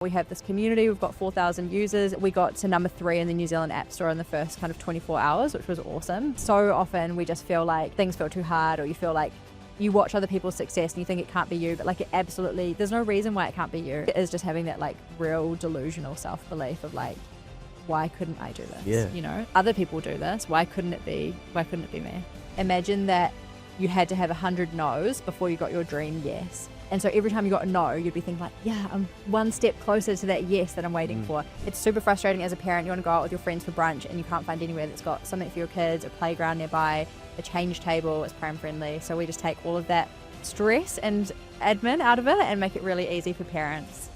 We have this community, we've got 4,000 users. We got to number 3 in the New Zealand App Store in the first kind of 24 hours, which was awesome. So often we just feel like things feel too hard, or you feel like you watch other people's success and you think it can't be you, but like it absolutely, there's no reason why it can't be you. It is just having that like real delusional self-belief of like, why couldn't I do this? Yeah. You know, other people do this. Why couldn't it be me? Imagine that you had to have 100 no's before you got your dream yes. And so every time you got a no, you'd be thinking like, yeah, I'm one step closer to that yes that I'm waiting for. It's super frustrating as a parent. You want to go out with your friends for brunch and you can't find anywhere that's got something for your kids, a playground nearby, a change table, it's pram friendly. So we just take all of that stress and admin out of it and make it really easy for parents.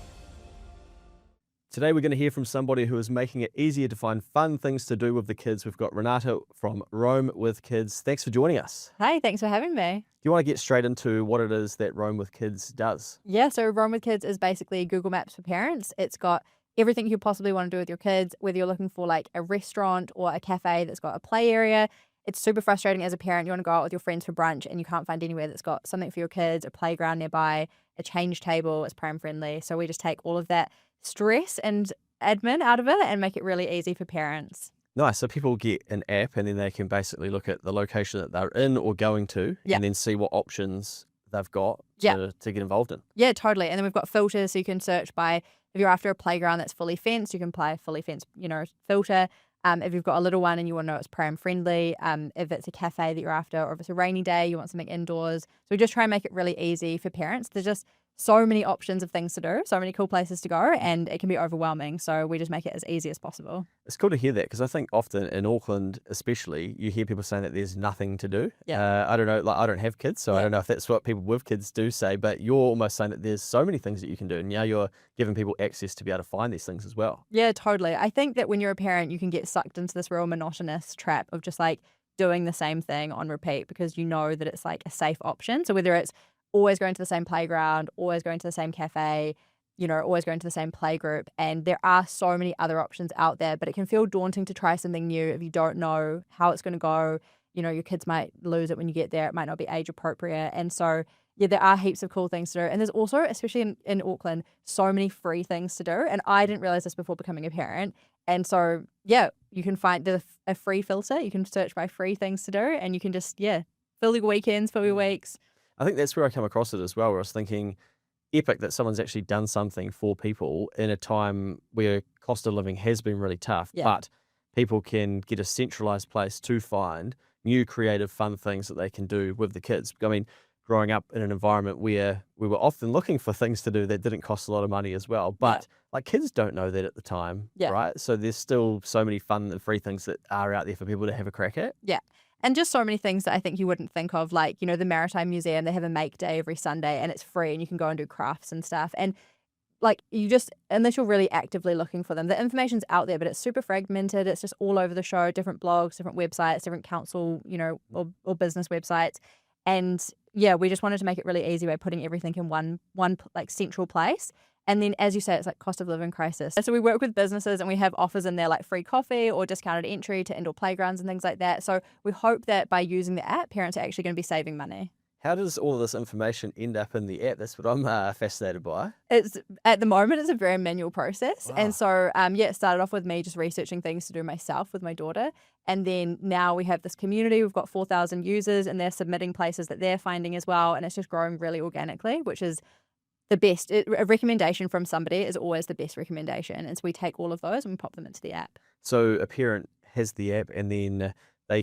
Today we're going to hear from somebody who is making it easier to find fun things to do with the kids. We've got Renata from Roam with Kids. Thanks for joining us. Hey, thanks for having me. Do you want to get straight into what it is that Roam with Kids does? Yeah, so Roam with Kids is basically Google Maps for parents. It's got everything you possibly want to do with your kids, whether you're looking for like a restaurant or a cafe that's got a play area. It's super frustrating as a parent. You want to go out with your friends for brunch and you can't find anywhere that's got something for your kids, a playground nearby, a change table, it's pram friendly. So we just take all of that stress and admin out of it and make it really easy for parents. Nice. So people get an app and then they can basically look at the location that they're in or going to and then see what options they've got to get involved in. Yeah, totally. And then we've got filters, so you can search by, if you're after a playground that's fully fenced, you can apply a fully fenced, filter. If you've got a little one and you want to know it's pram friendly, if it's a cafe that you're after, or if it's a rainy day, you want something indoors. So we just try and make it really easy for parents. There's just so many options of things to do, so many cool places to go, and it can be overwhelming. So we just make it as easy as possible. It's cool to hear that, because I think often in Auckland especially, you hear people saying that there's nothing to do. I don't know, like I don't have kids, so I don't know if that's what people with kids do say, but you're almost saying that there's so many things that you can do, and now you're giving people access to be able to find these things as well. Yeah, totally. I think that when you're a parent, you can get sucked into this real monotonous trap of just like doing the same thing on repeat, because you know that it's like a safe option. So whether it's always going to the same playground, always going to the same cafe, always going to the same playgroup. And there are so many other options out there, but it can feel daunting to try something new if you don't know how it's going to go. Your kids might lose it when you get there. It might not be age appropriate. And so, yeah, there are heaps of cool things to do. And there's also, especially in Auckland, so many free things to do. And I didn't realize this before becoming a parent. And so, yeah, you can find a free filter. You can search by free things to do, and you can just, fill your weekends, fill your weeks. I think that's where I come across it as well, where I was thinking epic that someone's actually done something for people in a time where cost of living has been really tough, but people can get a centralized place to find new creative fun things that they can do with the kids. I mean, growing up in an environment where we were often looking for things to do that didn't cost a lot of money as well, but like kids don't know that at the time, right? So there's still so many fun and free things that are out there for people to have a crack at. Yeah. And just so many things that I think you wouldn't think of, like, the Maritime Museum, they have a make day every Sunday and it's free and you can go and do crafts and stuff. And like unless you're really actively looking for them, the information's out there, but it's super fragmented. It's just all over the show, different blogs, different websites, different council, or business websites. And yeah, we just wanted to make it really easy by putting everything in one like central place. And then, as you say, it's like cost of living crisis. So we work with businesses and we have offers in there like free coffee or discounted entry to indoor playgrounds and things like that. So we hope that by using the app, parents are actually going to be saving money. How does all of this information end up in the app? That's what I'm fascinated by. At the moment, it's a very manual process. Wow. And so, it started off with me just researching things to do myself with my daughter. And then now we have this community. We've got 4,000 users and they're submitting places that they're finding as well. And it's just growing really organically, which is the best. A recommendation from somebody is always the best recommendation. And so we take all of those and we pop them into the app. So a parent has the app and then they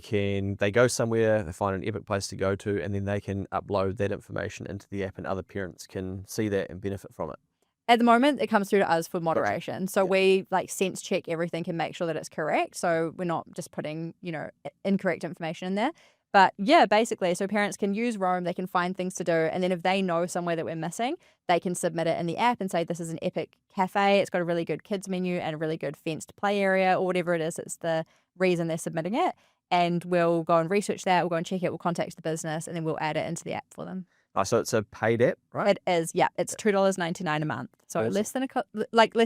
go somewhere, they find an epic place to go to, and then they can upload that information into the app and other parents can see that and benefit from it. At the moment, it comes through to us for moderation. So we sense check everything and make sure that it's correct. So we're not just putting, incorrect information in there. But yeah, basically, so parents can use Roam, they can find things to do, and then if they know somewhere that we're missing, they can submit it in the app and say, this is an epic cafe, it's got a really good kids menu and a really good fenced play area, or whatever it is, it's the reason they're submitting it. And we'll go and research that, we'll go and check it, we'll contact the business, and then we'll add it into the app for them. Oh, so it's a paid app, right? It is, yeah. It's $2.99 a month. So Awesome. less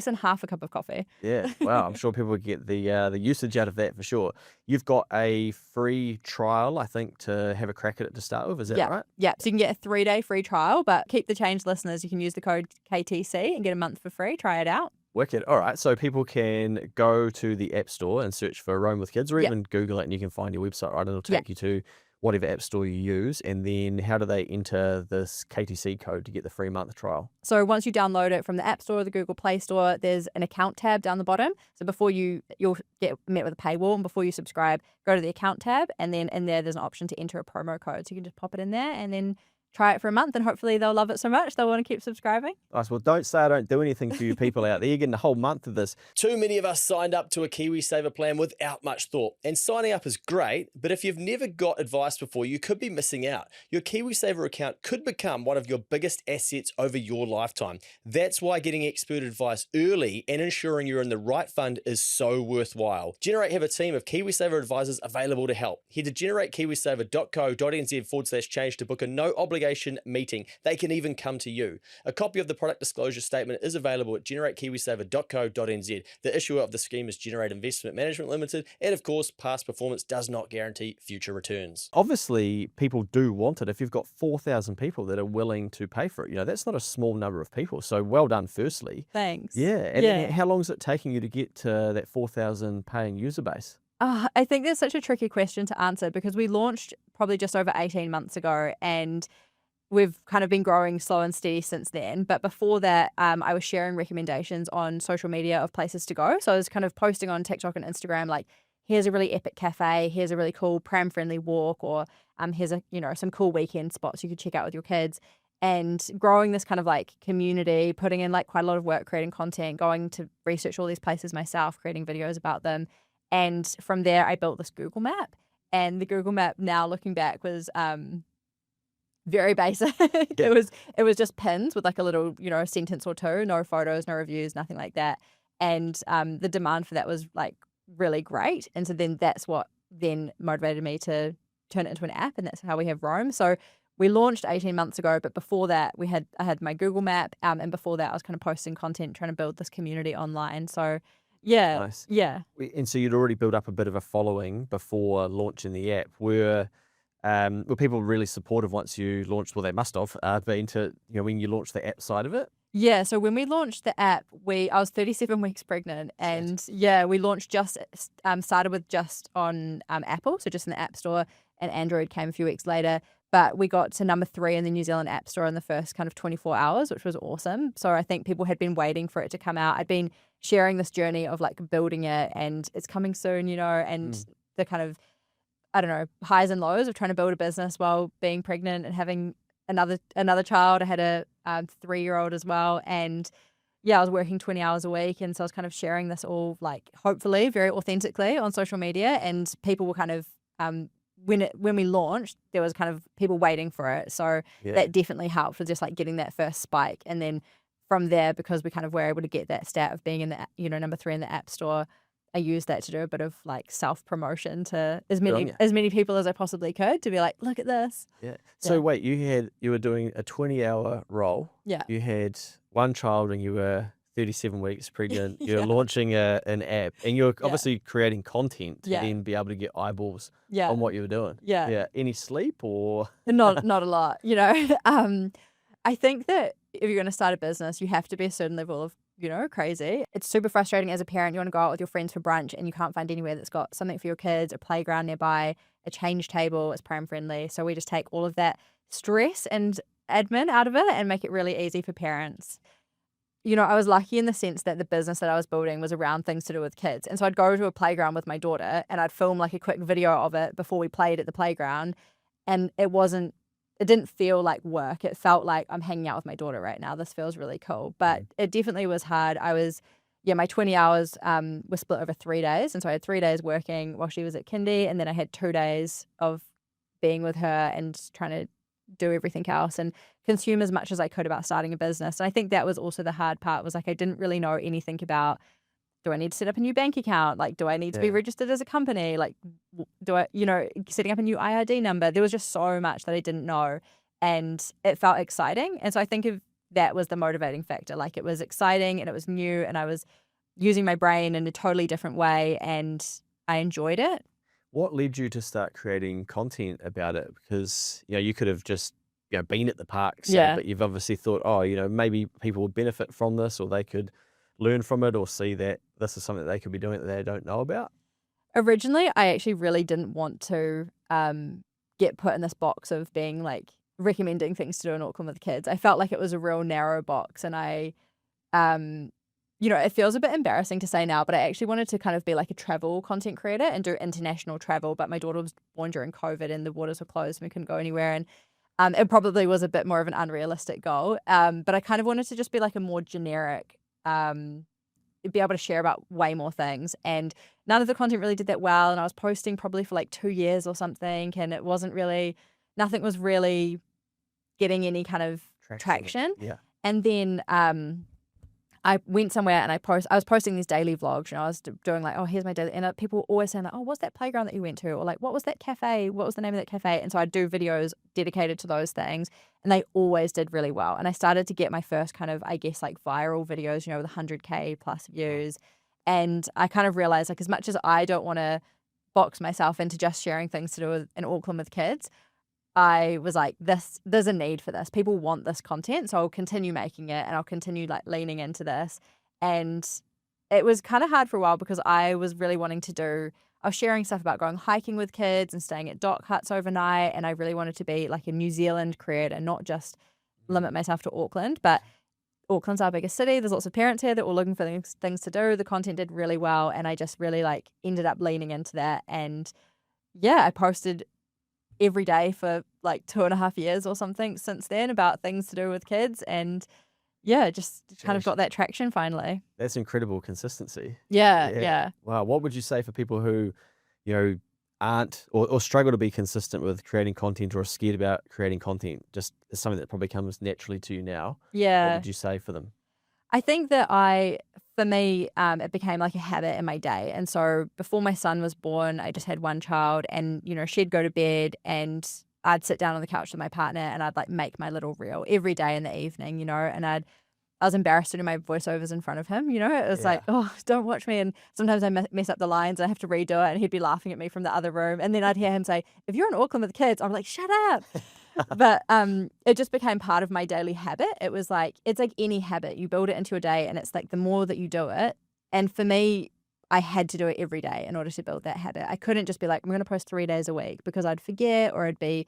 than half a cup of coffee. Yeah, wow. I'm sure people would get the usage out of that for sure. You've got a free trial, I think, to have a crack at it to start with. Is that Yeah. right? Yeah. So you can get a 3-day free trial, but keep the change, listeners. You can use the code KTC and get a month for free. Try it out. Wicked. All right. So people can go to the App Store and search for Roam with Kids, or Yeah. even Google it and you can find your website, right? It'll Yeah. take you to whatever App Store you use. And then how do they enter this KTC code to get the free month trial? So once you download it from the App Store or the Google Play Store, there's an account tab down the bottom. So before you'll get met with a paywall, and before you subscribe, go to the account tab, and then in there's an option to enter a promo code. So you can just pop it in there and then try it for a month, and hopefully they'll love it so much they'll want to keep subscribing. Nice. Well, don't say I don't do anything for you people out there. You're getting a whole month of this. Too many of us signed up to a KiwiSaver plan without much thought. And signing up is great, but if you've never got advice before, you could be missing out. Your KiwiSaver account could become one of your biggest assets over your lifetime. That's why getting expert advice early and ensuring you're in the right fund is so worthwhile. Generate have a team of KiwiSaver advisors available to help. Head to generatekiwisaver.co.nz/change to book a no obligation meeting. They can even come to you. A copy of the product disclosure statement is available at generatekiwisaver.co.nz. The issuer of the scheme is Generate Investment Management Limited, and of course, past performance does not guarantee future returns. Obviously, people do want it. If you've got 4,000 people that are willing to pay for it, that's not a small number of people. So well done, firstly. Thanks. Yeah. And how long is it taking you to get to that 4,000 paying user base? I think that's such a tricky question to answer because we launched probably just over 18 months ago, and we've kind of been growing slow and steady since then. But before that, I was sharing recommendations on social media of places to go. So I was kind of posting on TikTok and Instagram, like, here's a really epic cafe, here's a really cool pram-friendly walk, or here's some cool weekend spots you could check out with your kids. And growing this kind of like community, putting in like quite a lot of work creating content, going to research all these places myself, creating videos about them. And from there, I built this Google map. And the Google map, now looking back, was very basic. Yeah. It was just pins with like a little, sentence or two, no photos, no reviews, nothing like that. And the demand for that was like really great. And so then that's what then motivated me to turn it into an app, and that's how we have Roam. So we launched 18 months ago, but before that I had my Google map, and before that I was kind of posting content, trying to build this community online. So yeah. Nice. Yeah. And so you'd already built up a bit of a following before launching the app. Were people really supportive once you launched? Well, they must have been to, when you launched the app side of it. Yeah, so when we launched the app, I was 37 weeks pregnant, and we launched started with just on Apple, so just in the App Store, and Android came a few weeks later. But we got to number 3 in the New Zealand App Store in the first kind of 24 hours, which was awesome. So I think people had been waiting for it to come out. I'd been sharing this journey of like building it, and it's coming soon, and the kind of, I don't know, highs and lows of trying to build a business while being pregnant and having another child. I had a 3-year-old as well, and I was working 20 hours a week, and so I was kind of sharing this all, like, hopefully very authentically on social media, and people were kind of when we launched, there was kind of people waiting for it, so that definitely helped with just like getting that first spike. And then from there, because we kind of were able to get that stat of being in the number 3 in the App Store, I used that to do a bit of like self-promotion to as many people as I possibly could, to be like, look at this. Yeah. So wait, you were doing a 20-hour role. Yeah. You had one child and you were 37 weeks pregnant. You're launching an app, and you're obviously creating content to then be able to get eyeballs on what you were doing. Yeah. Yeah. Any sleep or? Not a lot, I think that if you're going to start a business, you have to be a certain level of, crazy. It's super frustrating as a parent. You want to go out with your friends for brunch and you can't find anywhere that's got something for your kids, a playground nearby, a change table, it's pram friendly. So we just take all of that stress and admin out of it and make it really easy for parents. I was lucky in the sense that the business that I was building was around things to do with kids. And so I'd go to a playground with my daughter and I'd film like a quick video of it before we played at the playground. And it didn't feel like work. It felt like I'm hanging out with my daughter right now. This feels really cool. But it definitely was hard. My 20 hours were split over 3 days. And so I had 3 days working while she was at kindy. And then I had 2 days of being with her and trying to do everything else and consume as much as I could about starting a business. And I think that was also the hard part, was like I didn't really know anything about, do I need to set up a new bank account? Like, do I need to be registered as a company? Like, do I, setting up a new IRD number? There was just so much that I didn't know. and it felt exciting. And so I think that was the motivating factor. Like, it was exciting and it was new, and I was using my brain in a totally different way, and I enjoyed it. What led you to start creating content about it? Because, you could have just, been at the park, say, Yeah. but you've obviously thought, oh, maybe people would benefit from this, or they could learn from it, or see that this is something that they could be doing that they don't know about. Originally, I actually really didn't want to get put in this box of being like recommending things to do in Auckland with kids. I felt like it was a real narrow box, and it feels a bit embarrassing to say now, but I actually wanted to kind of be like a travel content creator and do international travel. But my daughter was born during COVID and the waters were closed and we couldn't go anywhere. And it probably was a bit more of an unrealistic goal. But I kind of wanted to just be like a more generic, be able to share about way more things. And none of the content really did that well. And I was posting probably for like 2 years or something. And nothing was really getting any kind of traction. Yeah. And then I went somewhere and I was posting these daily vlogs. I was doing like, oh, here's my daily, and people were always saying like, oh, what's that playground that you went to? Or like, what was that cafe? What was the name of that cafe? And so I'd do videos dedicated to those things, and they always did really well. And I started to get my first kind of, I guess, like viral videos, with 100K plus views. And I kind of realized, like, as much as I don't want to box myself into just sharing things to do in Auckland with kids, I was like, there's a need for this. People want this content, so I'll continue making it, and I'll continue like leaning into this. And it was kind of hard for a while because I was really wanting to I was sharing stuff about going hiking with kids and staying at dock huts overnight, and I really wanted to be like a New Zealand creator, not just limit myself to Auckland. But Auckland's our biggest city. There's lots of parents here that were looking for things to do. The content did really well, and I just really like ended up leaning into that. And yeah, I posted every day for like 2.5 years or something since then about things to do with kids, and yeah, just kind of got that traction finally. That's incredible consistency. Yeah. Wow. What would you say for people who, aren't or struggle to be consistent with creating content, or are scared about creating content? Just as something that probably comes naturally to you now. Yeah. What would you say for them? I think that for me, it became like a habit in my day. And so before my son was born, I just had one child, and, she'd go to bed and I'd sit down on the couch with my partner and I'd like make my little reel every day in the evening, and I was embarrassed to do my voiceovers in front of him, it was like, oh, don't watch me. And sometimes I mess up the lines and I have to redo it, and he'd be laughing at me from the other room. And then I'd hear him say, if you're in Auckland with kids, I'm like, shut up. But it just became part of my daily habit. It was like, it's like any habit. You build it into your day, and it's like the more that you do it. And for me, I had to do it every day in order to build that habit. I couldn't just be like, I'm going to post 3 days a week, because I'd forget, or it'd be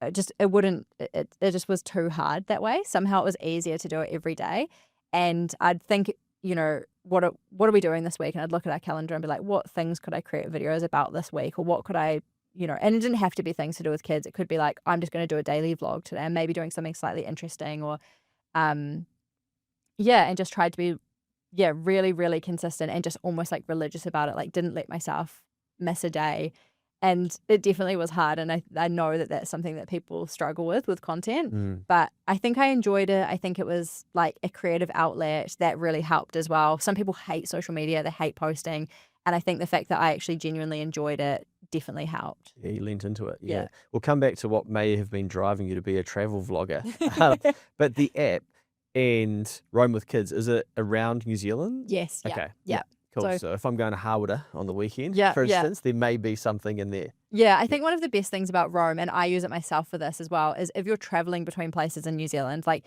it just was too hard that way. Somehow it was easier to do it every day. And I'd think, what are we doing this week? And I'd look at our calendar and be like, what things could I create videos about this week? Or what could I, and it didn't have to be things to do with kids. It could be like, I'm just going to do a daily vlog today, and maybe doing something slightly interesting, or, and just tried to be, really, really consistent and just almost like religious about it. Like, didn't let myself miss a day. And it definitely was hard. And I know that that's something that people struggle with content. But I think I enjoyed it. I think it was like a creative outlet that really helped as well. Some people hate social media. They hate posting. And I think the fact that I actually genuinely enjoyed it definitely helped. Yeah, you leaned into it. Yeah. We'll come back to what may have been driving you to be a travel vlogger. But the app and Roam with Kids, is it around New Zealand? Yes. Okay. Yeah. Cool. So if I'm going to Hawera on the weekend, for Yeah. instance, there may be something in there. Yeah, I think one of the best things about Roam, and I use it myself for this as well, is if you're traveling between places in New Zealand, like,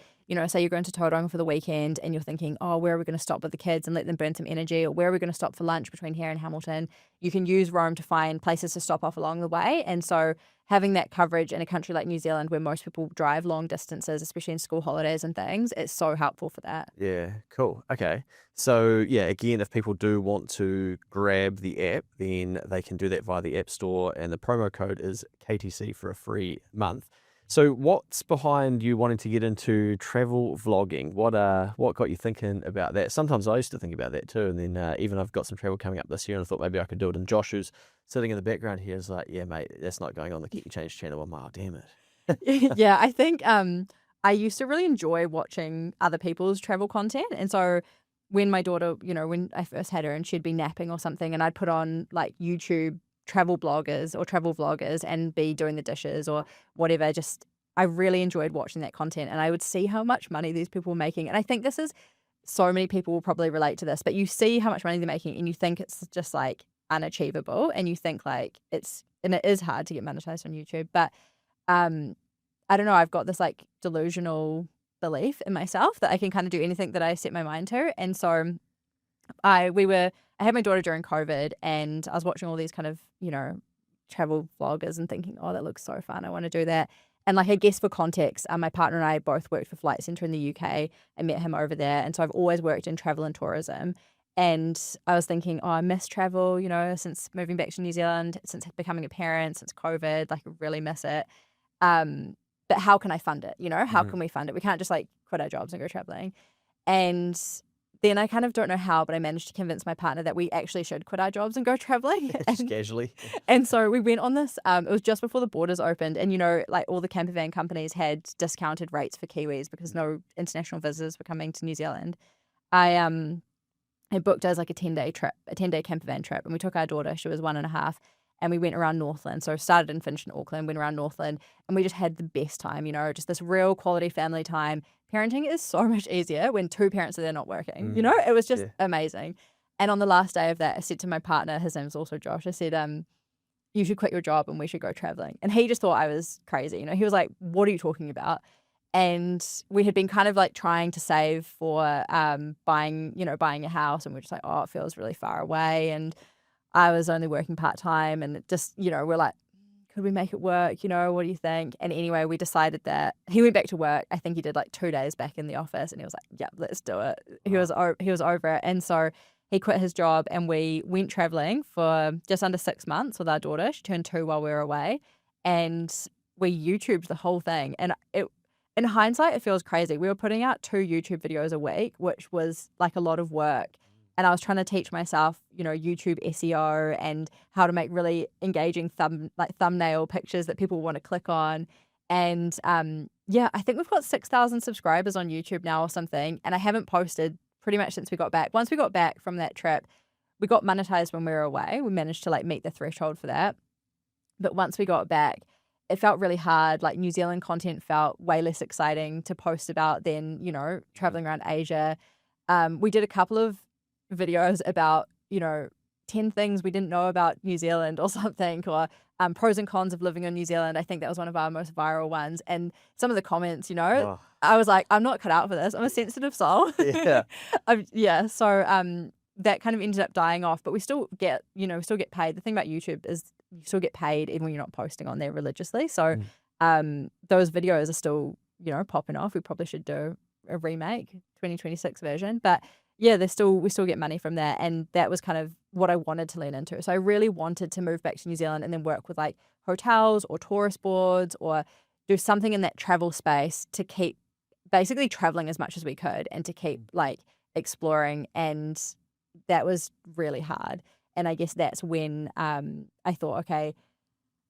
say you're going to Tauranga for the weekend and you're thinking, oh, where are we going to stop with the kids and let them burn some energy, or where are we going to stop for lunch between here and Hamilton, you can use Roam to find places to stop off along the way. And so having that coverage in a country like New Zealand, where most people drive long distances, especially in school holidays and things, it's so helpful for that. Yeah, cool. Okay. So, again, if people do want to grab the app, then they can do that via the App Store, and the promo code is KTC for a free month. So what's behind you wanting to get into travel vlogging? What got you thinking about that? Sometimes I used to think about that too, and then even I've got some travel coming up this year, and I thought maybe I could do it. And Josh, who's sitting in the background here, is like, yeah, mate, that's not going on the Get You Changed channel. I'm like, oh, damn it. Yeah, I think I used to really enjoy watching other people's travel content. And so when my daughter, when I first had her and she'd be napping or something, and I'd put on like YouTube travel bloggers or travel vloggers and be doing the dishes or whatever, I really enjoyed watching that content, and I would see how much money these people were making. And I think this is, so many people will probably relate to this, but you see how much money they're making and you think it's just like unachievable, and you think like and it is hard to get monetized on YouTube. But I don't know, I've got this like delusional belief in myself that I can kind of do anything that I set my mind to. And so I had my daughter during COVID, and I was watching all these kind of, travel vloggers and thinking, oh, that looks so fun, I want to do that. And like, I guess for context, my partner and I both worked for Flight Centre in the UK. I met him over there. And so I've always worked in travel and tourism. And I was thinking, oh, I miss travel, since moving back to New Zealand, since becoming a parent, since COVID, like I really miss it. But how can I fund it? How can we fund it? We can't just like quit our jobs and go traveling. And then I kind of don't know how, but I managed to convince my partner that we actually should quit our jobs and go traveling. Just casually. And so we went on this, it was just before the borders opened, and like all the camper van companies had discounted rates for Kiwis because no international visitors were coming to New Zealand. I booked as like a 10-day trip, a 10-day camper van trip, and we took our daughter, she was 1.5, and we went around Northland. So started and finished in Auckland, went around Northland, and we just had the best time, just this real quality family time. Parenting is so much easier when two parents are there not working, it was just amazing. And on the last day of that, I said to my partner, his name's also Josh, I said, you should quit your job and we should go traveling. And he just thought I was crazy. He was like, what are you talking about? And we had been kind of like trying to save for buying a house, and we're just like, oh, it feels really far away. And I was only working part-time, and it just, we're like, could we make it work? What do you think? And anyway, we decided that he went back to work. I think he did like 2 days back in the office, and he was like, yeah, let's do it. He was over it. And so he quit his job, and we went traveling for just under 6 months with our daughter. She turned 2 while we were away, and we YouTubed the whole thing. And in hindsight, it feels crazy. We were putting out 2 YouTube videos a week, which was like a lot of work. And I was trying to teach myself, YouTube SEO and how to make really engaging thumbnail pictures that people want to click on. And I think we've got 6,000 subscribers on YouTube now or something. And I haven't posted pretty much since we got back. Once we got back from that trip, we got monetized when we were away. We managed to like meet the threshold for that. But once we got back, it felt really hard. Like New Zealand content felt way less exciting to post about than, traveling around Asia. We did a couple of videos about 10 things we didn't know about New Zealand or something, or pros and cons of living in New Zealand. I think that was one of our most viral ones. And some of the comments, I was like, I'm not cut out for this, I'm a sensitive soul. So that kind of ended up dying off, but we still get paid. The thing about YouTube is you still get paid even when you're not posting on there religiously. So those videos are still popping off. We probably should do a remake 2026 version, but yeah, we still get money from that. And that was kind of what I wanted to lean into. So I really wanted to move back to New Zealand and then work with like hotels or tourist boards or do something in that travel space to keep basically traveling as much as we could and to keep like exploring. And that was really hard. And I guess that's when I thought, okay,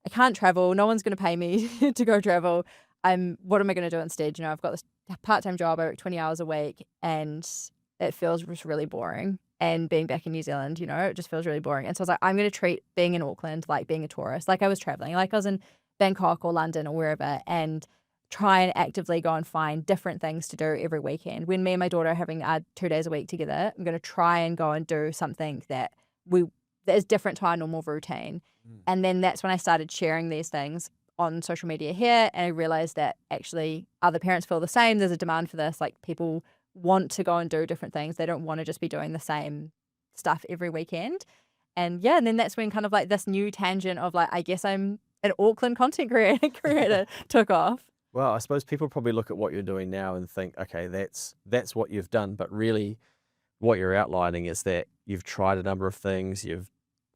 I can't travel. No one's going to pay me to go travel. What am I going to do instead? I've got this part-time job. I work 20 hours a week, and it feels just really boring. And being back in New Zealand, it just feels really boring. And so I was like, I'm going to treat being in Auckland like being a tourist, like I was traveling, like I was in Bangkok or London or wherever, and try and actively go and find different things to do every weekend. When me and my daughter are having 2 days a week together, I'm going to try and go and do something that is different to our normal routine. And then that's when I started sharing these things on social media here, and I realized that actually other parents feel the same. There's a demand for this. Like people want to go and do different things. They don't want to just be doing the same stuff every weekend. And and then that's when kind of like this new tangent of like, I guess I'm an Auckland content creator took off. Well, I suppose people probably look at what you're doing now and think, okay, that's what you've done. But really what you're outlining is that you've tried a number of things, you've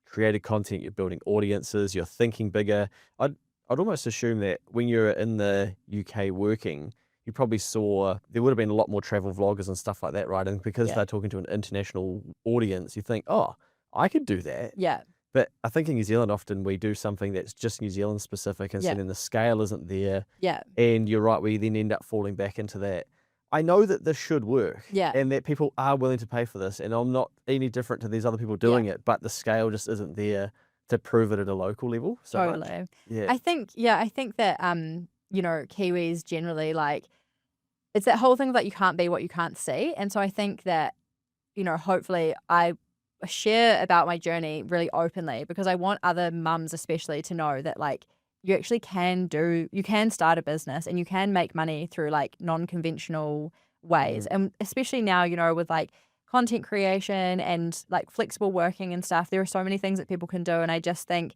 created content, you're building audiences, you're thinking bigger. I'd almost assume that when you're in the UK working, you probably saw there would have been a lot more travel vloggers and stuff like that, right? And because they're talking to an international audience, you think, oh, I could do that. Yeah. But I think in New Zealand, often we do something that's just New Zealand specific, and so then the scale isn't there. Yeah. And you're right, we then end up falling back into that. I know that this should work, and that people are willing to pay for this, and I'm not any different to these other people doing it, but the scale just isn't there to prove it at a local level. So totally. much. Yeah. I think that Kiwis generally, like, it's that whole thing of, like, you can't be what you can't see. And so I think that, hopefully I share about my journey really openly, because I want other mums especially to know that, like, you actually you can start a business and you can make money through, like, non-conventional ways. And especially now, with, like, content creation and, like, flexible working and stuff, there are so many things that people can do. And I just think,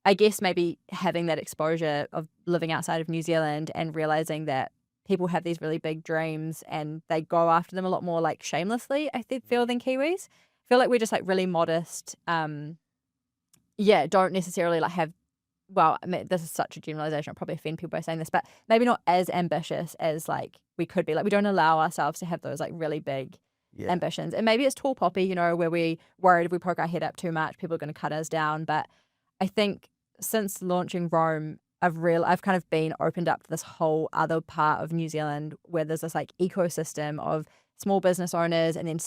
I guess maybe having that exposure of living outside of New Zealand and realizing that people have these really big dreams and they go after them a lot more, like, shamelessly, feel, than Kiwis. I feel like we're just, like, really modest. Don't necessarily, like, have, well, I mean, this is such a generalization. I'll probably offend people by saying this, but maybe not as ambitious as, like, we could be. Like, we don't allow ourselves to have those, like, really big ambitions. And maybe it's tall poppy, where we worried if we poke our head up too much, people are going to cut us down. But I think since launching Rome, I've kind of been opened up to this whole other part of New Zealand where there's this, like, ecosystem of small business owners and then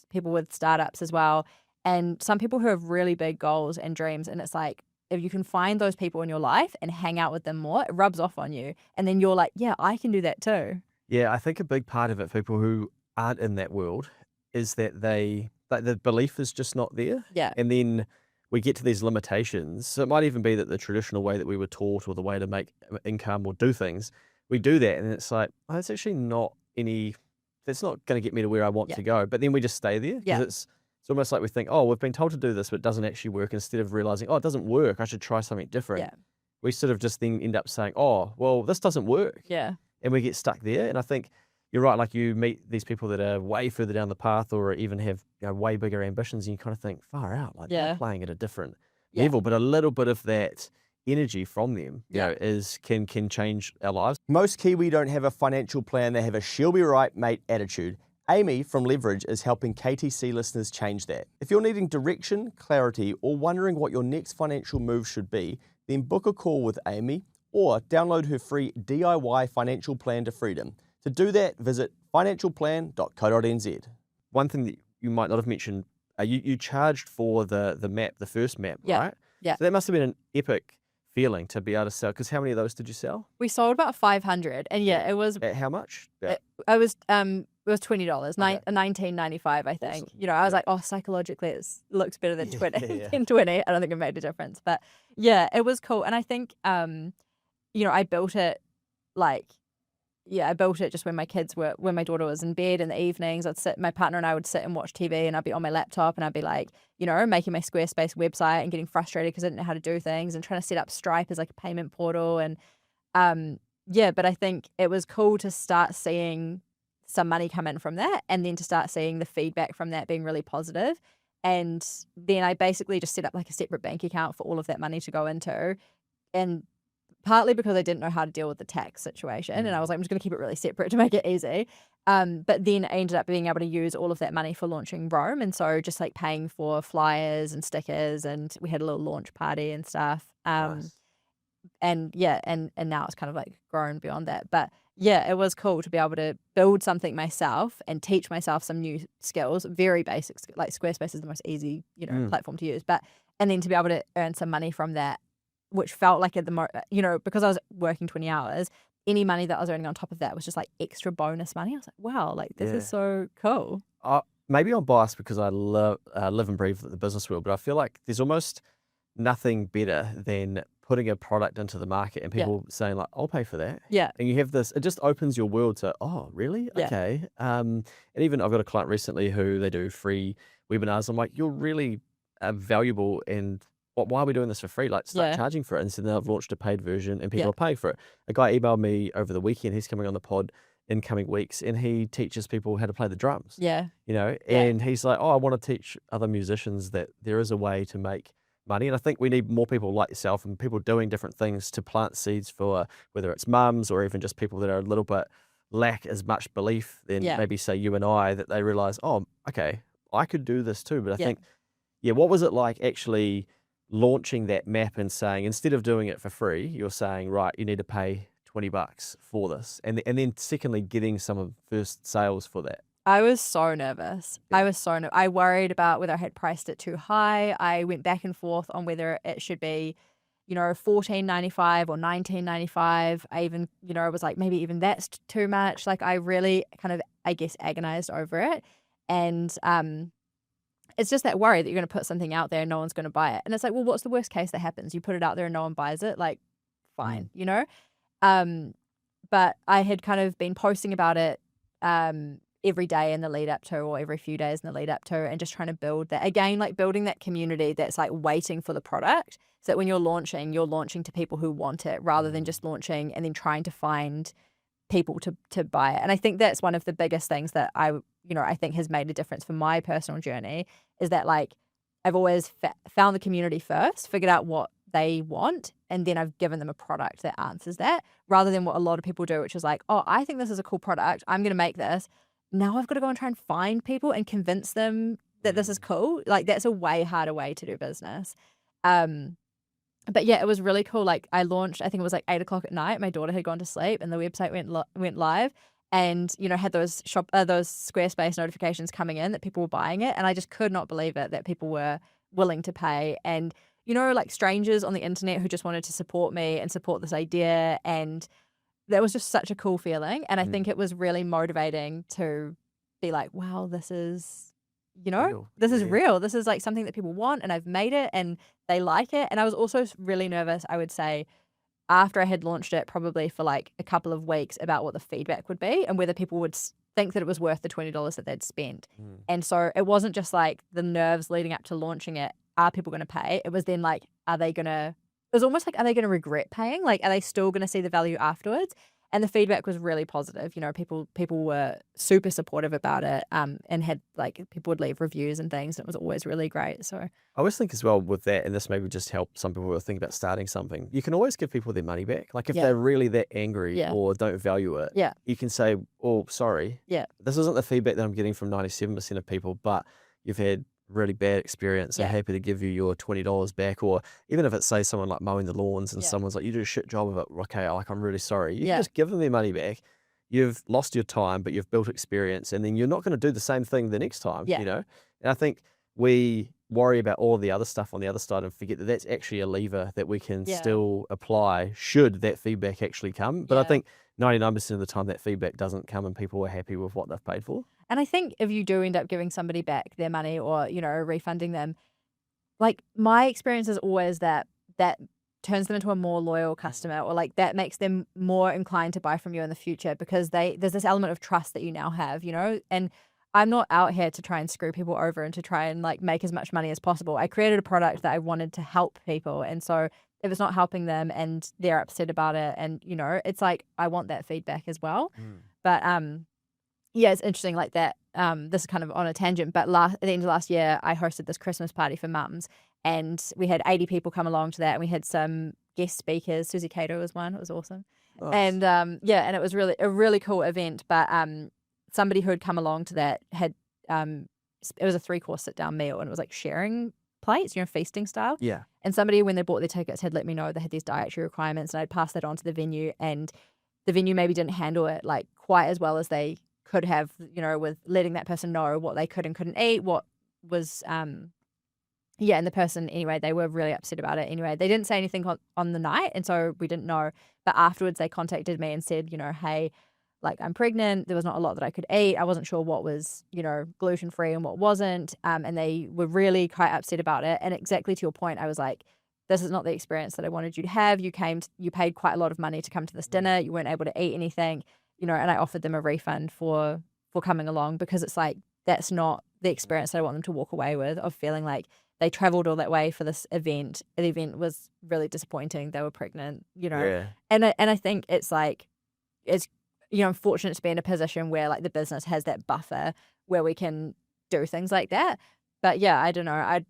people with startups as well. And some people who have really big goals and dreams. And it's like, if you can find those people in your life and hang out with them more, it rubs off on you. And then you're like, yeah, I can do that too. Yeah, I think a big part of it, people who aren't in that world, is that the belief is just not there. Yeah. And then we get to these limitations. So it might even be that the traditional way that we were taught, or the way to make income or do things, we do that. And it's like, oh, it's actually that's not going to get me to where I want to go. But then we just stay there. Yeah. It's almost like we think, oh, we've been told to do this, but it doesn't actually work. Instead of realizing, oh, it doesn't work, I should try something different. Yeah. We sort of just then end up saying, oh, well, this doesn't work. Yeah. And we get stuck there. And I think you're right. Like, you meet these people that are way further down the path, or even have way bigger ambitions, and you kind of think, far out. Like, they're playing at a different level. But a little bit of that energy from them, can change our lives. Most Kiwi don't have a financial plan. They have a she'll be right, mate attitude. Amy from Leverage is helping KTC listeners change that. If you're needing direction, clarity, or wondering what your next financial move should be, then book a call with Amy or download her free DIY financial plan to freedom. To do that, visit financialplan.co.nz. One thing that you might not have mentioned, you charged for the map, the first map, right? Yeah. So that must have been an epic feeling to be able to sell. Because how many of those did you sell? We sold about 500, and it was. At how much? It was $20, $19.95, I think. Awesome. I was like, oh, psychologically it looks better than 20. Than 20. I don't think it made a difference, but yeah, it was cool. And I think, I built it just when my daughter was in bed in the evenings. My partner and I would sit and watch TV, and I'd be on my laptop, and I'd be like, making my Squarespace website and getting frustrated because I didn't know how to do things, and trying to set up Stripe as, like, a payment portal. And but I think it was cool to start seeing some money come in from that, and then to start seeing the feedback from that being really positive. And then I basically just set up, like, a separate bank account for all of that money to go into. And partly because I didn't know how to deal with the tax situation, and I was like, I'm just going to keep it really separate to make it easy. But then I ended up being able to use all of that money for launching Rome. And so just, like, paying for flyers and stickers, and we had a little launch party and stuff. Nice. And now it's kind of, like, grown beyond that. But yeah, it was cool to be able to build something myself and teach myself some new skills, very basic. Like, Squarespace is the most easy, platform to use. And then to be able to earn some money from that, which felt like because I was working 20 hours, any money that I was earning on top of that was just, like, extra bonus money. I was like, wow, like, this is so cool. Maybe I'm biased because I live and breathe the business world, but I feel like there's almost nothing better than putting a product into the market and people saying, like, I'll pay for that. Yeah. And you have this, it just opens your world to, oh, really? Yeah. Okay. And even I've got a client recently who they do free webinars. I'm like, you're really valuable, and why are we doing this for free? Like, start charging for it. And so now I've launched a paid version and people are paying for it. A guy emailed me over the weekend. He's coming on the pod in coming weeks, and he teaches people how to play the drums. Yeah. And he's like, oh, I want to teach other musicians that there is a way to make money. And I think we need more people like yourself and people doing different things to plant seeds for, whether it's mums or even just people that are a little bit lack as much belief than maybe say you and I, that they realize, oh, okay, I could do this too. But I think, what was it like actually launching that map and saying, instead of doing it for free, you're saying, right, you need to pay $20 for this, and then secondly, getting some of first sales for that? I was so nervous. I worried about whether I had priced it too high. I went back and forth on whether it should be, $14.95 or $19.95. I even, was like, maybe even that's too much. Like, I really kind of, I guess, agonized over it. And it's just that worry that you're going to put something out there and no one's going to buy it. And it's like, well, what's the worst case that happens? You put it out there and no one buys it. Like, fine, But I had kind of been posting about it every day in the lead up to, or every few days in the lead up to, and just trying to build that, again, like building that community that's like waiting for the product, so that when you're launching to people who want it, rather than just launching and then trying to find people to buy it. And I think that's one of the biggest things that I think has made a difference for my personal journey, is that like I've always found the community first, figured out what they want, and then I've given them a product that answers that, rather than what a lot of people do, which is like, oh, I think this is a cool product, I'm going to make this. Now I've got to go and try and find people and convince them that this is cool. Like, that's a way harder way to do business. But yeah, it was really cool. Like, I launched, I think it was like 8 o'clock at night. My daughter had gone to sleep and the website went live, and, had those Squarespace notifications coming in that people were buying it. And I just could not believe it, that people were willing to pay. And, like strangers on the internet who just wanted to support me and support this idea. And that was just such a cool feeling. And I think it was really motivating to be like, wow, this is, this is real. This is like something that people want, and I've made it and they like it. And I was also really nervous, I would say, after I had launched it, probably for like a couple of weeks, about what the feedback would be and whether people would think that it was worth the $20 that they'd spent. And so it wasn't just like the nerves leading up to launching it. Are people going to pay? It was then like, it was almost like, are they going to regret paying? Like, are they still going to see the value afterwards? And the feedback was really positive. People were super supportive about it, and had like, people would leave reviews and things. And it was always really great. So I always think as well with that, and this maybe just help some people who are thinking about starting something, you can always give people their money back. Like, if they're really that angry or don't value it, you can say, oh, sorry, this isn't the feedback that I'm getting from 97% of people, but you've had really bad experience. I'm happy to give you your $20 back. Or even if it's, say, someone like mowing the lawns and someone's like, you did a shit job of it, okay, like, I'm really sorry, you can just give them their money back. You've lost your time, but you've built experience, and then you're not going to do the same thing the next time. And I think we worry about all the other stuff on the other side and forget that that's actually a lever that we can still apply should that feedback actually come. But I think 99% of the time that feedback doesn't come and people are happy with what they've paid for. And I think if you do end up giving somebody back their money, or, refunding them, like, my experience is always that turns them into a more loyal customer, or like that makes them more inclined to buy from you in the future, because there's this element of trust that you now have, and I'm not out here to try and screw people over and to try and like make as much money as possible. I created a product that I wanted to help people. And so if it's not helping them and they're upset about it, and, it's like, I want that feedback as well. But, yeah, it's interesting like that. This is kind of on a tangent, but at the end of last year, I hosted this Christmas party for mums, and we had 80 people come along to that, and we had some guest speakers. Susie Cato was one. It was awesome. Nice. And and it was really a really cool event. But somebody who had come along to that had it was a 3-course sit-down meal, and it was like sharing plates, feasting style. Yeah. And somebody, when they bought their tickets, had let me know they had these dietary requirements, and I'd passed that on to the venue, and the venue maybe didn't handle it like quite as well as they could have, with letting that person know what they could and couldn't eat, what was, and the person, anyway, they were really upset about it. Anyway, they didn't say anything on the night, and so we didn't know. But afterwards, they contacted me and said, hey, like, I'm pregnant. There was not a lot that I could eat. I wasn't sure what was, gluten-free and what wasn't. And they were really quite upset about it. And exactly to your point, I was like, this is not the experience that I wanted you to have. You paid quite a lot of money to come to this dinner. You weren't able to eat anything. And I offered them a refund for coming along, because it's like, that's not the experience that I want them to walk away with, of feeling like they traveled all that way for this event. The event was really disappointing. They were pregnant, and I think it's like, it's, I'm fortunate to be in a position where like the business has that buffer where we can do things like that. But yeah, I don't know.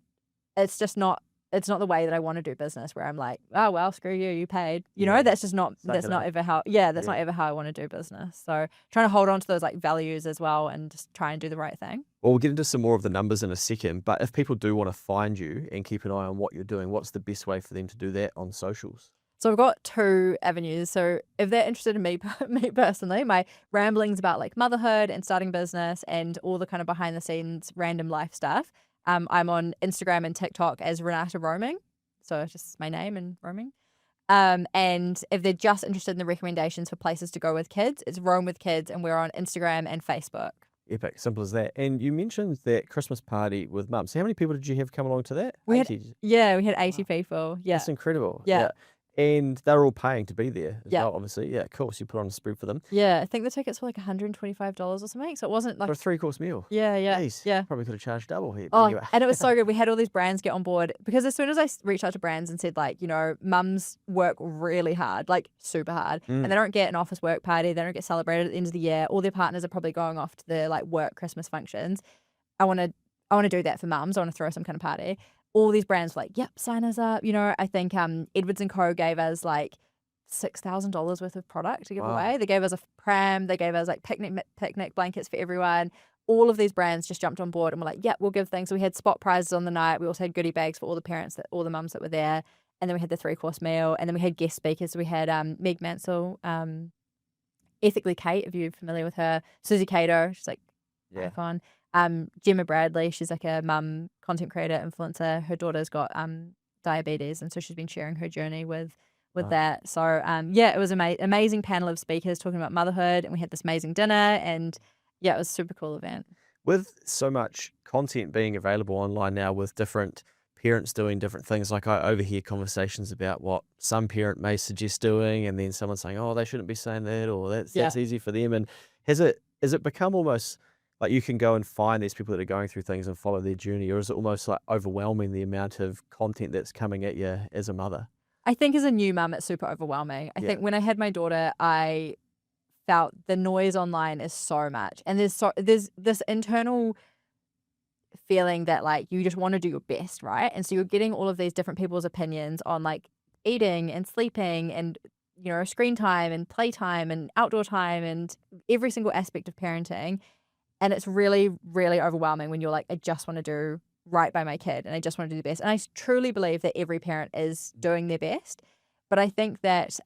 It's just not. It's not the way that I want to do business, where I'm like, oh, well, screw you, you paid. That's just not, that's not ever how, not ever how I want to do business. So trying to hold on to those like values as well, and just try and do the right thing. Well, we'll get into some more of the numbers in a second, but if people do want to find you and keep an eye on what you're doing, what's the best way for them to do that on socials? So I've got 2 avenues. So if they're interested in me personally, my ramblings about like motherhood and starting business and all the kind of behind the scenes random life stuff, I'm on Instagram and TikTok as Renata Roaming. So it's just my name and roaming. And if they're just interested in the recommendations for places to go with kids, it's Roam with Kids, and we're on Instagram and Facebook. Epic, simple as that. And you mentioned that Christmas party with mum. So how many people did you have come along to that? We had 80. we had 80 Wow. people. Yeah. That's incredible. Yeah. And they're all paying to be there as Yeah. well, obviously. Yeah, cool. So you put on a spread for them. Yeah, I think the tickets were like $125 or something. So it wasn't like For a 3-course meal. yeah. Jeez, probably could have charged double here. But Oh, anyway. and it was so good. We had all these brands get on board because as soon as I reached out to brands and said, like, mums work really hard, like super hard, and they don't get an office work party, they don't get celebrated at the end of the year. All their partners are probably going off to their like work Christmas functions. I want to do that for mums. I want to throw some kind of party. All these brands were like, yep, sign us up. I think Edwards and Co gave us like $6,000 worth of product to give away. They gave us a pram. They gave us like picnic blankets for everyone. All of these brands just jumped on board and were like, yeah, we'll give things. So we had spot prizes on the night. We also had goodie bags for all the parents, all the mums that were there. And then we had the 3-course meal. And then we had guest speakers. So we had Meg Mansell, Ethically Kate, if you're familiar with her. Susie Cato, she's like icon. Gemma Bradley, she's like a mum content creator, influencer. Her daughter's got diabetes. And so she's been sharing her journey with that. So, it was an amazing panel of speakers talking about motherhood. And we had this amazing dinner. And yeah, it was a super cool event. With so much content being available online now with different parents doing different things, like I overhear conversations about what some parent may suggest doing and then someone saying, oh, they shouldn't be saying that, or that's easy for them. And has it become almost like you can go and find these people that are going through things and follow their journey, or is it almost like overwhelming the amount of content that's coming at you as a mother? I think as a new mum, it's super overwhelming. I think when I had my daughter, I felt the noise online is so much, and there's this internal feeling that like you just want to do your best, right? And so you're getting all of these different people's opinions on like eating and sleeping and screen time and playtime and outdoor time and every single aspect of parenting, and it's really, really overwhelming when you're like, I just want to do right by my kid and I just want to do the best. And I truly believe that every parent is doing their best, but I think that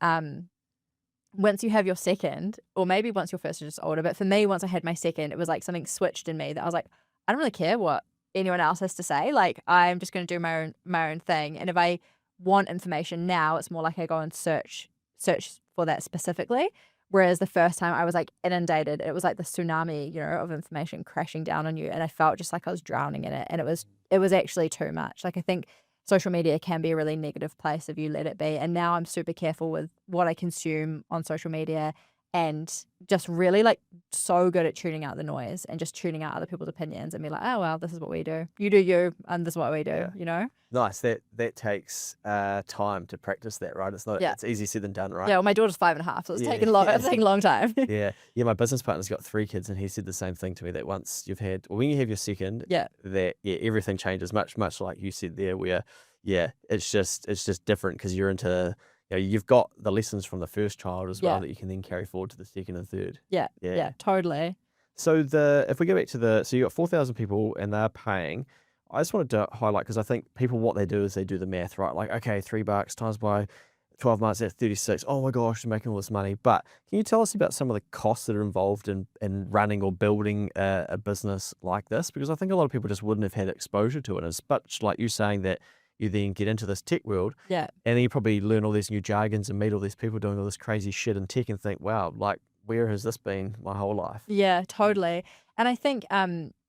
once you have your second, or maybe once your first is just older, but for me, once I had my second, it was like something switched in me that I was like, I don't really care what anyone else has to say. Like, I'm just going to do my own thing. And if I want information now, it's more like I go and search for that specifically. Whereas the first time I was like inundated, it was like the tsunami, of information crashing down on you. And I felt just like I was drowning in it. And it was actually too much. Like, I think social media can be a really negative place if you let it be. And now I'm super careful with what I consume on social media and just really like so good at tuning out the noise and just tuning out other people's opinions and be like, oh, well, this is what we do. You do you, and this is what we do, Nice. That takes time to practice that, right? It's not. It's easy said than done, right? Yeah. Well, my daughter's 5.5, so it's taken a long. It's taken a long time. Yeah. My business partner's got 3 kids, and he said the same thing to me that once when you have your second, that everything changes much like you said there. Where it's just different because you're into. You've got the lessons from the first child as well that you can then carry forward to the second and third. Yeah, totally. So if we go back to so you got 4,000 people and they're paying. I just wanted to highlight because I think people what they do is they do the math, right? Like, okay, $3 times by 12 months, that's 36. Oh my gosh, they're making all this money. But can you tell us about some of the costs that are involved in running or building a business like this? Because I think a lot of people just wouldn't have had exposure to it. It's much like you saying that you then get into this tech world, and then you probably learn all these new jargons and meet all these people doing all this crazy shit in tech and think, wow, like, where has this been my whole life? Yeah, totally. And I think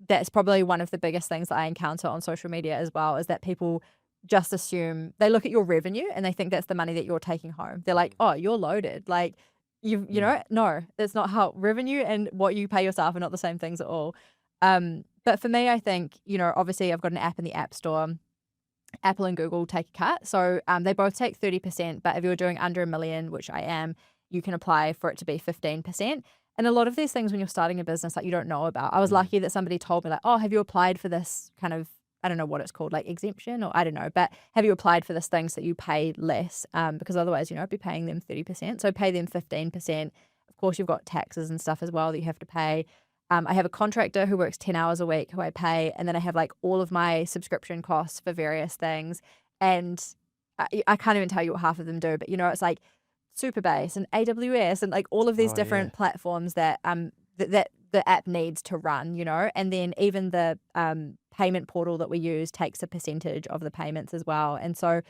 that's probably one of the biggest things that I encounter on social media as well, is that people just assume, they look at your revenue and they think that's the money that you're taking home. They're like, oh, you're loaded. Like, no, that's not how revenue and what you pay yourself are not the same things at all. But for me, I think, obviously I've got an app in the App Store. Apple and Google take a cut. So they both take 30%, but if you're doing under $1 million, which I am, you can apply for it to be 15%. And a lot of these things when you're starting a business, like, you don't know about. I was lucky that somebody told me like, oh, have you applied for this kind of, I don't know what it's called, like exemption, or I don't know, but have you applied for this thing so you pay less? Because otherwise, I'd be paying them 30%. So pay them 15%. Of course, you've got taxes and stuff as well that you have to pay. I have a contractor who works 10 hours a week who I pay, and then I have like all of my subscription costs for various things. And I can't even tell you what half of them do, but it's like Superbase and AWS and like all of these different platforms that that the app needs to run, and then even the payment portal that we use takes a percentage of the payments as well. And so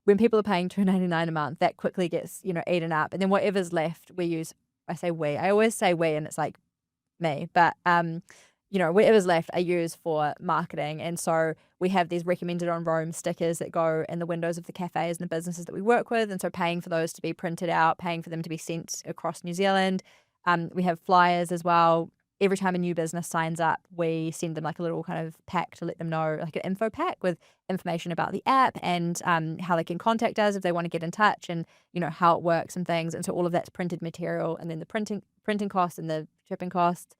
when people are paying $2.99 a month, that quickly gets, eaten up. And then whatever's left, we use, I say we, I always say we, and it's like me, but, whatever's left I use for marketing. And so we have these recommended on Rome stickers that go in the windows of the cafes and the businesses that we work with. And so paying for those to be printed out, paying for them to be sent across New Zealand. We have flyers as well. Every time a new business signs up, we send them like a little kind of pack to let them know, like an info pack with information about the app and how they can contact us if they want to get in touch, and how it works and things. And so all of that's printed material, and then the printing costs and the shipping costs.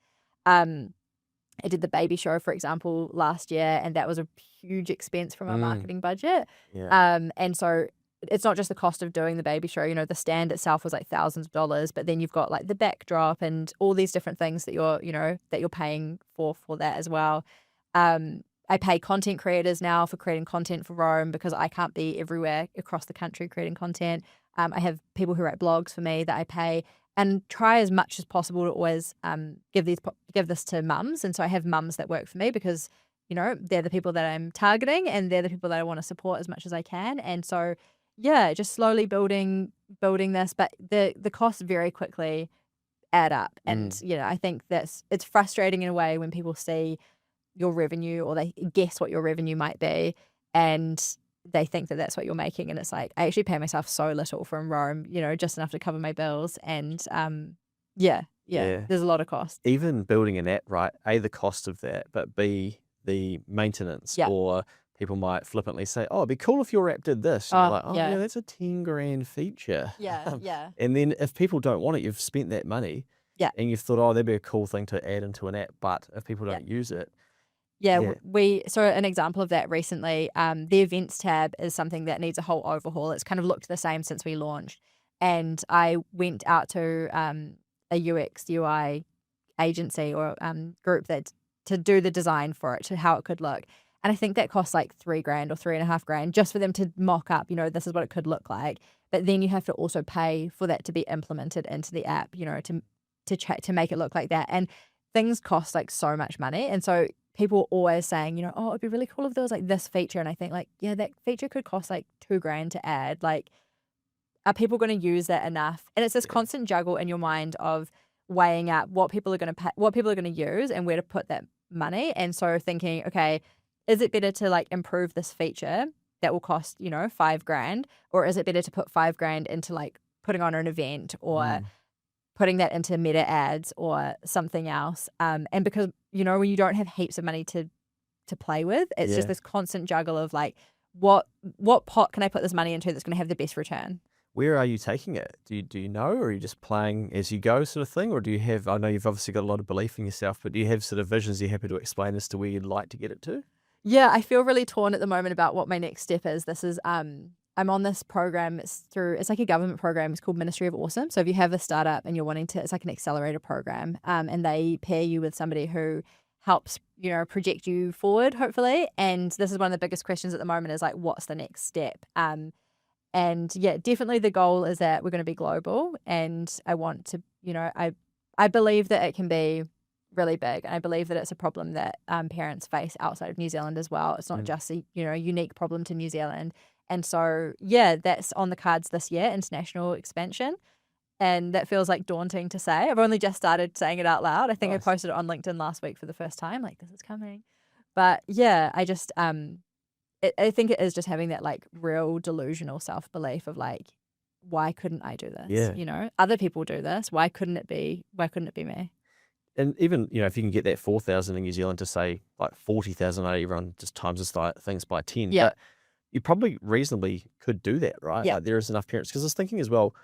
I did the baby show, for example, last year, and that was a huge expense from our marketing budget. Yeah. And so it's not just the cost of doing the baby show. The stand itself was like thousands of dollars, but then you've got like the backdrop and all these different things that you're paying for that as well. I pay content creators now for creating content for Rome because I can't be everywhere across the country creating content. I have people who write blogs for me that I pay, and try as much as possible to always give this to mums. And so I have mums that work for me because they're the people that I'm targeting, and they're the people that I want to support as much as I can. And so just slowly building this, but the costs very quickly add up. And I think it's frustrating in a way when people see your revenue, or they guess what your revenue might be, and they think that that's what you're making. And it's like, I actually pay myself so little from Rome, just enough to cover my bills. And there's a lot of cost. Even building an app, right? A, the cost of that, but B, the maintenance. Yeah. Or people might flippantly say, oh, it'd be cool if your app did this. And you're like, yeah, that's a 10 grand feature. Yeah. And then if people don't want it, you've spent that money. Yeah. And you've thought, oh, that'd be a cool thing to add into an app. But if people don't use it. So an example of that recently, the events tab is something that needs a whole overhaul. It's kind of looked the same since we launched. And I went out to a UX UI agency or group to do the design for it, to how it could look. And I think that costs like $3 grand or $3.5 grand just for them to mock up, this is what it could look like. But then you have to also pay for that to be implemented into the app, to make it look like that. And things cost like so much money. And so people are always saying, oh, it'd be really cool if there was like this feature. And I think like, yeah, that feature could cost like $2 grand to add. Like, are people going to use that enough? And it's this constant juggle in your mind of weighing up what people are going to pay, what people are going to use, and where to put that money. And so thinking, okay, is it better to like improve this feature that will cost, $5 grand, or is it better to put $5 grand into like putting on an event or putting that into meta ads or something else? And because, when you don't have heaps of money to play with, it's just this constant juggle of like, what pot can I put this money into that's going to have the best return? Where are you taking it? Do you know, or are you just playing as you go sort of thing? Or do you have, I know you've obviously got a lot of belief in yourself, but do you have sort of visions you're happy to explain as to where you'd like to get it to? Yeah, I feel really torn at the moment about what my next step is. This is, I'm on this program. It's like a government program. It's called Ministry of Awesome. So if you have a startup and you're wanting to, it's like an accelerator program, and they pair you with somebody who helps, project you forward, hopefully. And this is one of the biggest questions at the moment, is like, what's the next step? And yeah, definitely the goal is that we're going to be global, and I want to, I believe that it can be really big, and I believe that it's a problem that parents face outside of New Zealand as well. It's not just a unique problem to New Zealand. And so yeah, that's on the cards this year, international expansion. And that feels like daunting to say. I've only just started saying it out loud. I think I posted it on LinkedIn last week for the first time, like, this is coming. But yeah, I just I think it is just having that like real delusional self-belief of like, why couldn't I do this? Yeah. Other people do this. Why couldn't it be me? And even, if you can get that 4,000 in New Zealand to say like 40,000, everyone just times things by 10. Yeah. But you probably reasonably could do that, right? Yeah. Like, there is enough parents. Because I was thinking as well,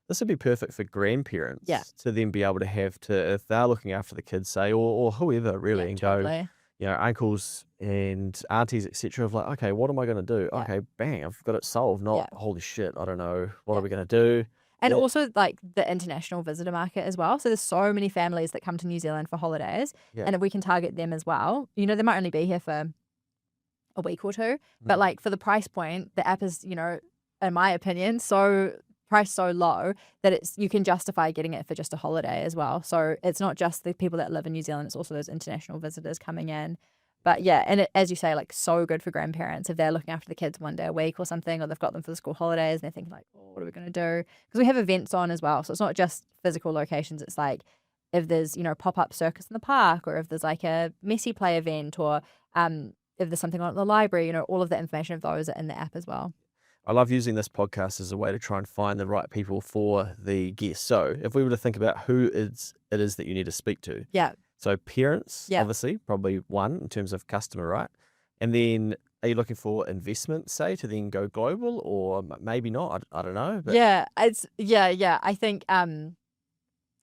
this would be perfect for grandparents to then be able to have to, if they're looking after the kids, say, or whoever really, and totally. go, uncles and aunties, etc. of like, okay, what am I going to do? Yeah. Okay, bang, I've got it solved. Not, holy shit, I don't know, what are we going to do? And also like the international visitor market as well. So there's so many families that come to New Zealand for holidays. Yeah. And if we can target them as well, they might only be here for a week or two. But like for the price point, the app is, in my opinion, priced so low that you can justify getting it for just a holiday as well. So it's not just the people that live in New Zealand, it's also those international visitors coming in. But yeah, and as you say, like so good for grandparents if they're looking after the kids one day a week or something, or they've got them for the school holidays and they're thinking like, oh, what are we going to do? Because we have events on as well. So it's not just physical locations. It's like if there's, pop-up circus in the park, or if there's like a messy play event, or if there's something on at the library, all of the information of those are in the app as well. I love using this podcast as a way to try and find the right people for the guests. So if we were to think about who it is that you need to speak to. Yeah. So parents, Yeah. obviously, probably one in terms of customer, right? And then are you looking for investment, say, to then go global, or maybe not? I don't know. But... Yeah, I think I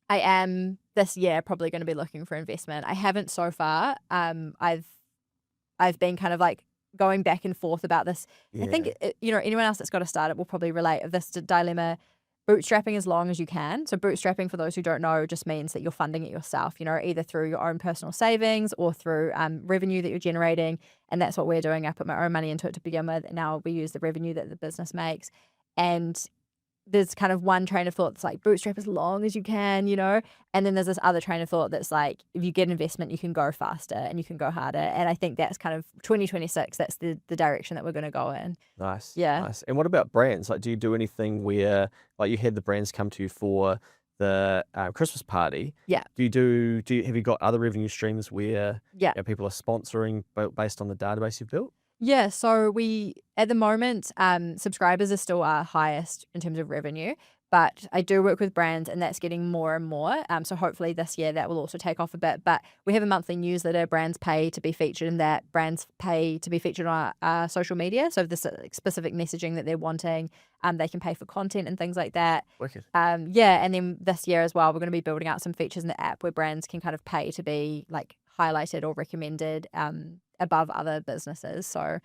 am this year probably going to be looking for investment. I haven't so far. I've been kind of like going back and forth about this. Yeah. I think anyone else that's got a startup will probably relate of this dilemma. Bootstrapping as long as you can. So bootstrapping, for those who don't know, just means that you're funding it yourself, either through your own personal savings or through revenue that you're generating. And that's what we're doing. I put my own money into it to begin with. And now we use the revenue that the business makes. And there's kind of one train of thought that's like bootstrap as long as you can, and then there's this other train of thought that's like if you get investment, you can go faster and you can go harder. And I think that's kind of 2026. That's the direction that we're going to go in. Nice. Yeah. Nice. And what about brands? Like, do you do anything where like you had the brands come to you for the Christmas party? Yeah. Have you got other revenue streams where people are sponsoring based on the database you've built? Yeah, so we, at the moment, subscribers are still our highest in terms of revenue, but I do work with brands and that's getting more and more. So hopefully this year that will also take off a bit. But we have a monthly newsletter. Brands pay to be featured in that. Brands pay to be featured on our social media. So if there's specific messaging that they're wanting, they can pay for content and things like that. Wicked. And then this year as well, we're going to be building out some features in the app where brands can kind of pay to be like highlighted or recommended above other businesses. So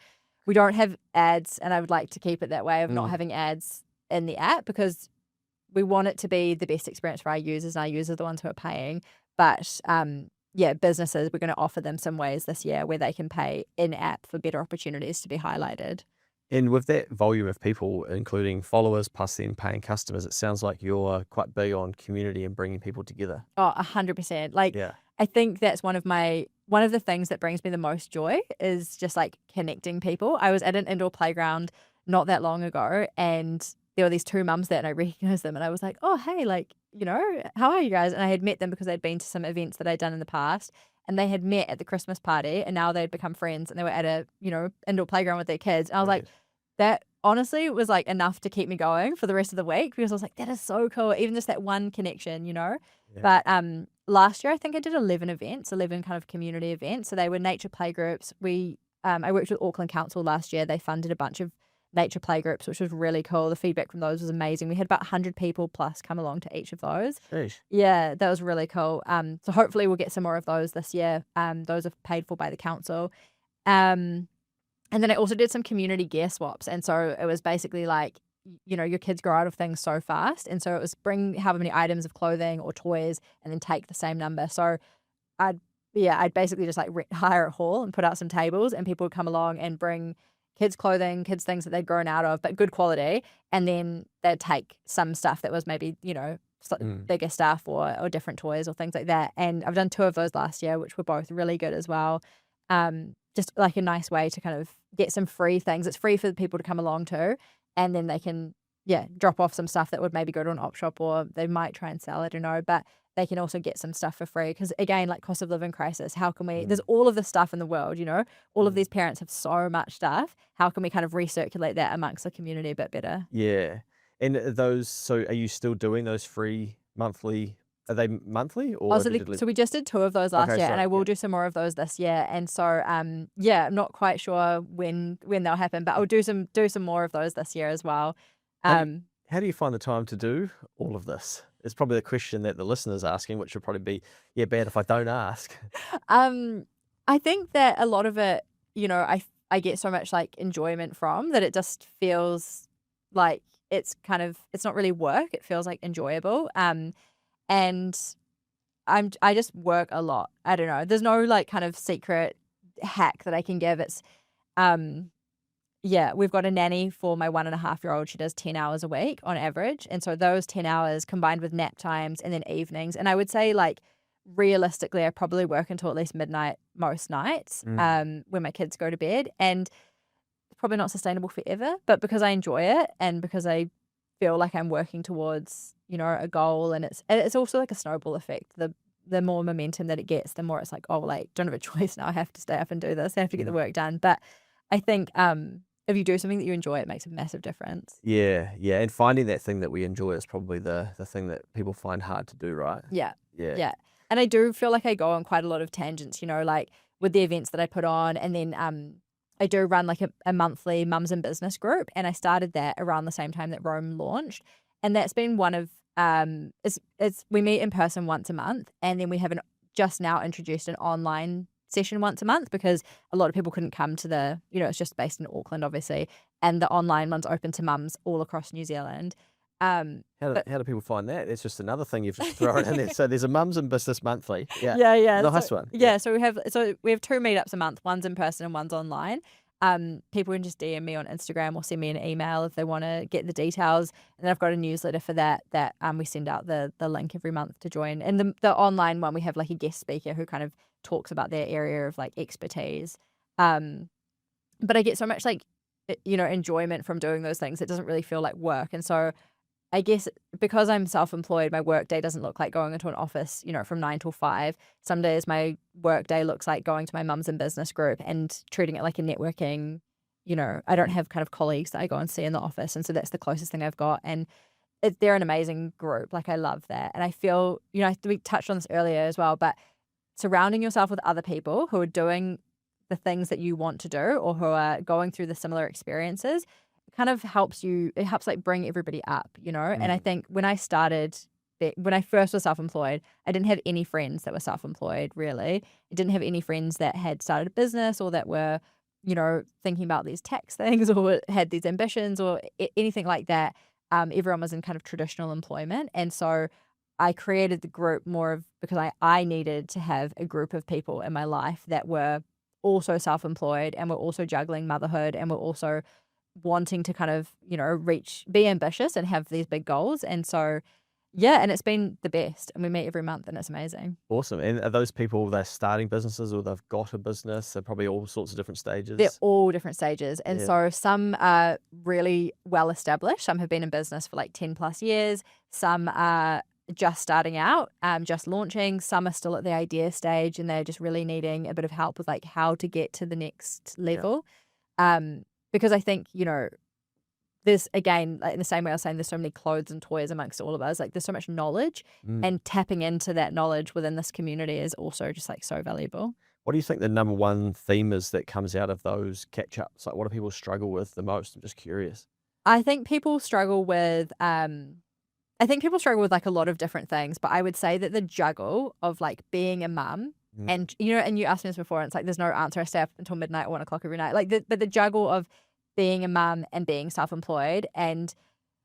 we don't have ads, and I would like to keep it that way of not having ads in the app, because we want it to be the best experience for our users, and our users are the ones who are paying. But businesses, we're going to offer them some ways this year where they can pay in app for better opportunities to be highlighted. And with that volume of people, including followers plus then paying customers, it sounds like you're quite big on community and bringing people together. Oh, 100%. Like, yeah. I think that's one of the things that brings me the most joy is just like connecting people. I was at an indoor playground not that long ago, and there were these two mums there, and I recognized them, and I was like, oh, hey, like, how are you guys? And I had met them because they'd been to some events that I'd done in the past, and they had met at the Christmas party, and now they'd become friends, and they were at a, indoor playground with their kids. And I was like, that honestly was like enough to keep me going for the rest of the week, because I was like, that is so cool. Even just that one connection, Yeah. But last year, I think I did 11 kind of community events. So they were nature play groups. I worked with Auckland Council last year. They funded a bunch of nature play groups, which was really cool. The feedback from those was amazing. We had about 100 people plus come along to each of those. Sheesh. Yeah, that was really cool. So hopefully we'll get some more of those this year. Those are paid for by the council. And then I also did some community gear swaps. And so it was basically like, your kids grow out of things so fast. And so it was bring however many items of clothing or toys and then take the same number. So I'd basically just like hire a hall and put out some tables, and people would come along and bring kids clothing, kids things that they'd grown out of, but good quality. And then they'd take some stuff that was maybe, bigger stuff or different toys or things like that. And I've done 2 of those last year, which were both really good as well. Just like a nice way to kind of get some free things. It's free for the people to come along to. And then they can, drop off some stuff that would maybe go to an op shop, or they might try and sell it, but they can also get some stuff for free. Because again, like cost of living crisis, how can we, there's all of this stuff in the world, all of these parents have so much stuff. How can we kind of recirculate that amongst the community a bit better? Yeah. And so are you still doing those free monthly? Are they monthly or? So we just did 2 of those last year, and I will do some more of those this year. And so, I'm not quite sure when they'll happen, but I'll do some more of those this year as well. How do you find the time to do all of this? It's probably the question that the listener's asking, which would probably be, bad if I don't ask. I think that a lot of it, I get so much like enjoyment from that, it just feels like it's not really work. It feels like enjoyable. And I just work a lot. I don't know. There's no like kind of secret hack that I can give. It's we've got a nanny for my 1.5-year-old. She does 10 hours a week on average. And so those 10 hours combined with nap times and then evenings. And I would say like realistically, I probably work until at least midnight most nights when my kids go to bed. And probably not sustainable forever, but because I enjoy it and because I feel like I'm working towards, a goal, and it's also like a snowball effect. The more momentum that it gets, the more it's like, oh, like, don't have a choice now. I have to stay up and do this. I have to get the work done. But I think if you do something that you enjoy, it makes a massive difference. Yeah, yeah. And finding that thing that we enjoy is probably the thing that people find hard to do, right? Yeah. Yeah. Yeah. And I do feel like I go on quite a lot of tangents, like with the events that I put on. And then I do run like a monthly mums in business group. And I started that around the same time that Rome launched. And that's been one of, we meet in person once a month. And then we have just now introduced an online session once a month because a lot of people couldn't come to it's just based in Auckland, obviously. And the online one's open to mums all across New Zealand. How do people find that? It's just another thing you've just thrown in there. So there's a Mums in Business Monthly. Yeah. Yeah. Nice one. Yeah, so we have two meetups a month. One's in person and one's online. People can just DM me on Instagram or send me an email if they want to get the details. And then I've got a newsletter for that we send out the link every month to join. And the online one, we have like a guest speaker who kind of talks about their area of like expertise. But I get so much like enjoyment from doing those things. It doesn't really feel like work. And so I guess because I'm self-employed, my work day doesn't look like going into an office, from 9 till 5. Some days my work day looks like going to my mums in business group and treating it like a networking, I don't have kind of colleagues that I go and see in the office. And so that's the closest thing I've got. And they're an amazing group. Like I love that. And I feel, we touched on this earlier as well, but surrounding yourself with other people who are doing the things that you want to do or who are going through the similar experiences kind of helps like bring everybody up, And I think when I first was self-employed, I didn't have any friends that were self-employed, really. I didn't have any friends that had started a business or that were, thinking about these tax things or had these ambitions or anything like that. Everyone was in kind of traditional employment. And so I created the group more of because I needed to have a group of people in my life that were also self-employed and were also juggling motherhood and were also wanting to kind of, be ambitious and have these big goals. And so, yeah, and it's been the best. And we meet every month and it's amazing. Awesome. And are those people, they're starting businesses or they've got a business? They're probably all sorts of different stages. They're all different stages. And so some are really well established. Some have been in business for like 10 plus years. Some are just starting out, just launching. Some are still at the idea stage and they're just really needing a bit of help with like how to get to the next level. Because I think, there's, again, like in the same way I was saying, there's so many clothes and toys amongst all of us. Like there's so much knowledge and tapping into that knowledge within this community is also just like so valuable. What do you think the number one theme is that comes out of those catch-ups? Like what do people struggle with the most? I'm just curious. I think people struggle with like a lot of different things, but I would say that the juggle of like being a mum and, and you asked me this before, and it's like, there's no answer. I stay up until midnight or 1 o'clock every night. Like but the juggle of being a mum and being self-employed, and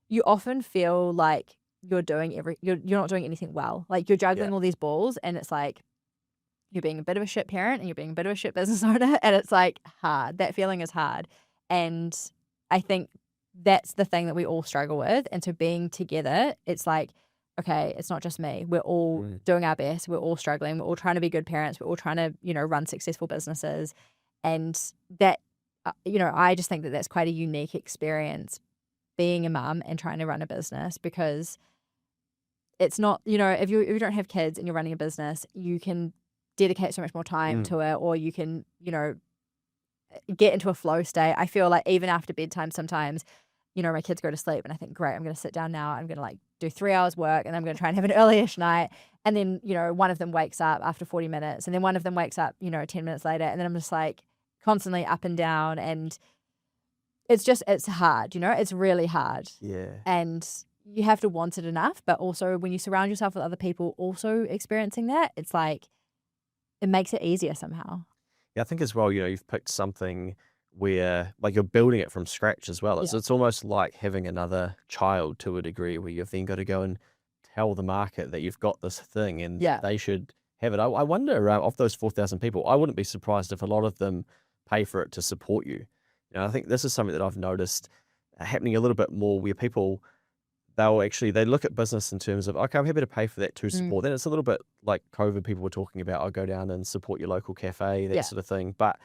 you often feel like you're not doing anything well. Like you're juggling all these balls and it's like, you're being a bit of a shit parent and you're being a bit of a shit business owner. And it's like hard. That feeling is hard. And I think that's the thing that we all struggle with. And so being together, it's like, okay, it's not just me. We're all doing our best. We're all struggling. We're all trying to be good parents. We're all trying to, run successful businesses. And that, I just think that that's quite a unique experience being a mum and trying to run a business, because it's not, if you don't have kids and you're running a business, you can dedicate so much more time to it, or you can, get into a flow state. I feel like even after bedtime sometimes, my kids go to sleep and I think, great, I'm going to sit down now. I'm going to like do 3 hours work and I'm going to try and have an early-ish night. And then, one of them wakes up after 40 minutes and then one of them wakes up, 10 minutes later. And then I'm just like constantly up and down. And it's hard, it's really hard. Yeah. And you have to want it enough. But also when you surround yourself with other people also experiencing that, it's like, it makes it easier somehow. Yeah, I think as well, you've picked something where like you're building it from scratch as well. It's almost like having another child to a degree, where you've then got to go and tell the market that you've got this thing and they should have it. I wonder, of those 4,000 people, I wouldn't be surprised if a lot of them pay for it to support you. I think this is something that I've noticed happening a little bit more, where people, they look at business in terms of, okay, I'm happy to pay for that to support. Then it's a little bit like COVID, people were talking about, I'll go down and support your local cafe, that sort of thing. But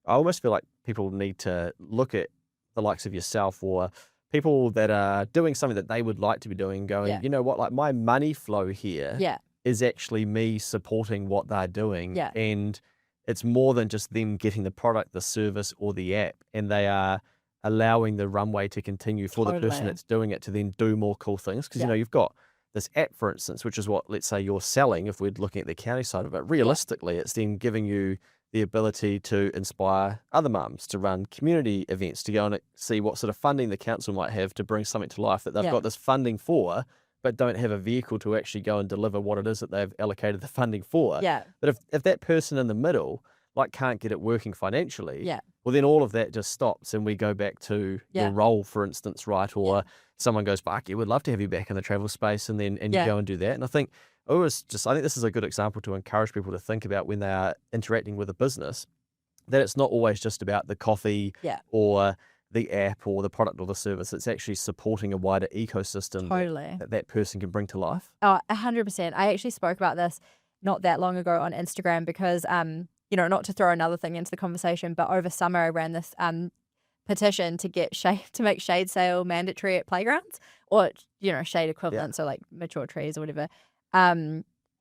I almost feel like people need to look at the likes of yourself or people that are doing something that they would like to be doing, going, you know what, like my money flow here is actually me supporting what they're doing. And it's more than just them getting the product, the service, or the app. And they are allowing the runway to continue for the person that's doing it to then do more cool things. Because, you know, you've got this app, for instance, which is what, let's say, you're selling. If we're looking at the accounting side of it, realistically, it's then giving you the ability to inspire other mums to run community events, to go and see what sort of funding the council might have to bring something to life that they've got this funding for, but don't have a vehicle to actually go and deliver what it is that they've allocated the funding for. But if that person in the middle like can't get it working financially, well, then all of that just stops and we go back to your role, for instance, right? Or someone goes, fuck, yeah, we'd love to have you back in the travel space, and then you go and do that. And I think I think this is a good example to encourage people to think about when they are interacting with a business, that it's not always just about the coffee or the app or the product or the service. It's actually supporting a wider ecosystem that person can bring to life. Oh, 100%. I actually spoke about this not that long ago on Instagram because, you know, not to throw another thing into the conversation, but over summer I ran this petition to get make shade sale mandatory at playgrounds, or, you know, shade equivalent, so like mature trees or whatever.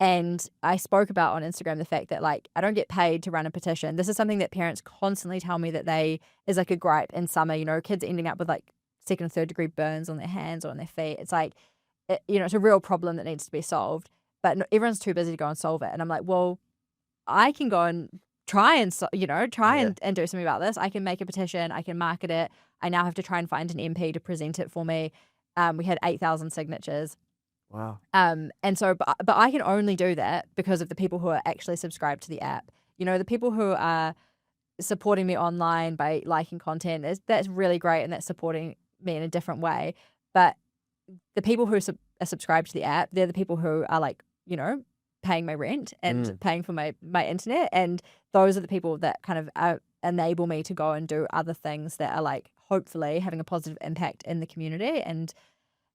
And I spoke about on Instagram the fact that, like, I don't get paid to run a petition. This is something that parents constantly tell me that is like a gripe in summer, you know, kids ending up with like 2nd and 3rd degree burns on their hands or on their feet. It's like, you know, it's a real problem that needs to be solved, but everyone's too busy to go and solve it. And I'm like, well, I can go and try and, and do something about this. I can make a petition. I can market it. I now have to try and find an MP to present it for me. We had 8,000 signatures. Wow. And so, but I can only do that because of the people who are actually subscribed to the app. You know, the people who are supporting me online by liking content, that's really great, and that's supporting me in a different way. But the people who are subscribed to the app, they're the people who are, like, you know, paying my rent and paying for my internet. And those are the people that kind of enable me to go and do other things that are, like, hopefully having a positive impact in the community. And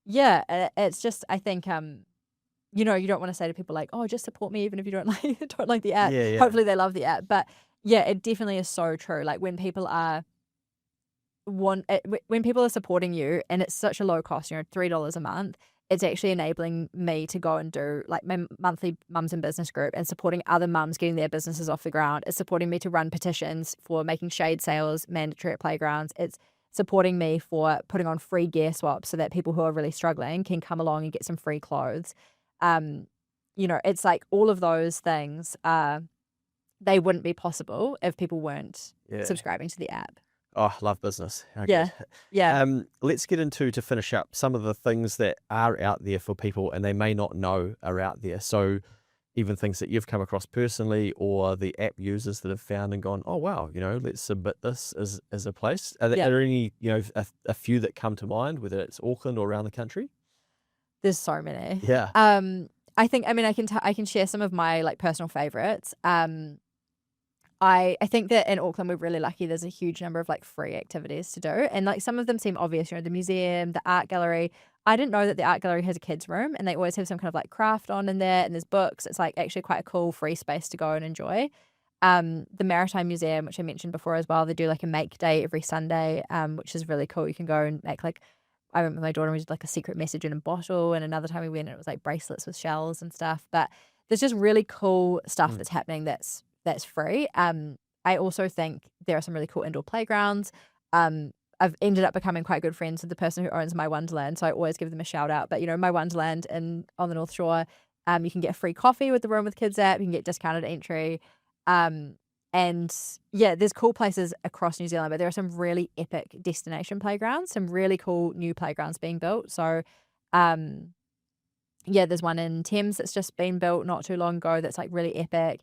yeah, it's just, I think, you know, you don't want to say to people like, oh, just support me even if you don't like the app. Hopefully they love the app. But yeah, it definitely is so true. Like when people are supporting you and it's such a low cost, you know, $3 a month, it's actually enabling me to go and do like my monthly mums in business group and supporting other mums getting their businesses off the ground. It's supporting me to run petitions for making shade sales mandatory at playgrounds. It's supporting me for putting on free gear swaps so that people who are really struggling can come along and get some free clothes. You know, it's like all of those things, they wouldn't be possible if people weren't subscribing to the app. Oh, love business. Yeah. Let's get into, to finish up, some of the things that are out there for people and they may not know are out there. So even things that you've come across personally or the app users that have found and gone, oh, wow, you know, let's submit this as a place. Are there any, you know, a few that come to mind, whether it's Auckland or around the country? There's so many. Yeah. I think, I mean, I can share some of my like personal favorites. I think that in Auckland, we're really lucky. There's a huge number of like free activities to do. And like some of them seem obvious, you know, the museum, the art gallery. I didn't know that the art gallery has a kids room and they always have some kind of like craft on in there and there's books. It's like actually quite a cool free space to go and enjoy. The Maritime Museum, which I mentioned before as well, they do like a make day every Sunday, which is really cool. You can go and make like, I went with my daughter and we did like a secret message in a bottle, and another time we went and it was like bracelets with shells and stuff. But there's just really cool stuff that's happening that's free. I also think there are some really cool indoor playgrounds. I've ended up becoming quite good friends with the person who owns My Wonderland, so I always give them a shout out. But, you know, My Wonderland on the North Shore, you can get free coffee with the Room with Kids app. You can get discounted entry. And yeah, there's cool places across New Zealand, but there are some really epic destination playgrounds, some really cool new playgrounds being built. So, yeah, there's one in Thames that's just been built not too long ago that's like really epic.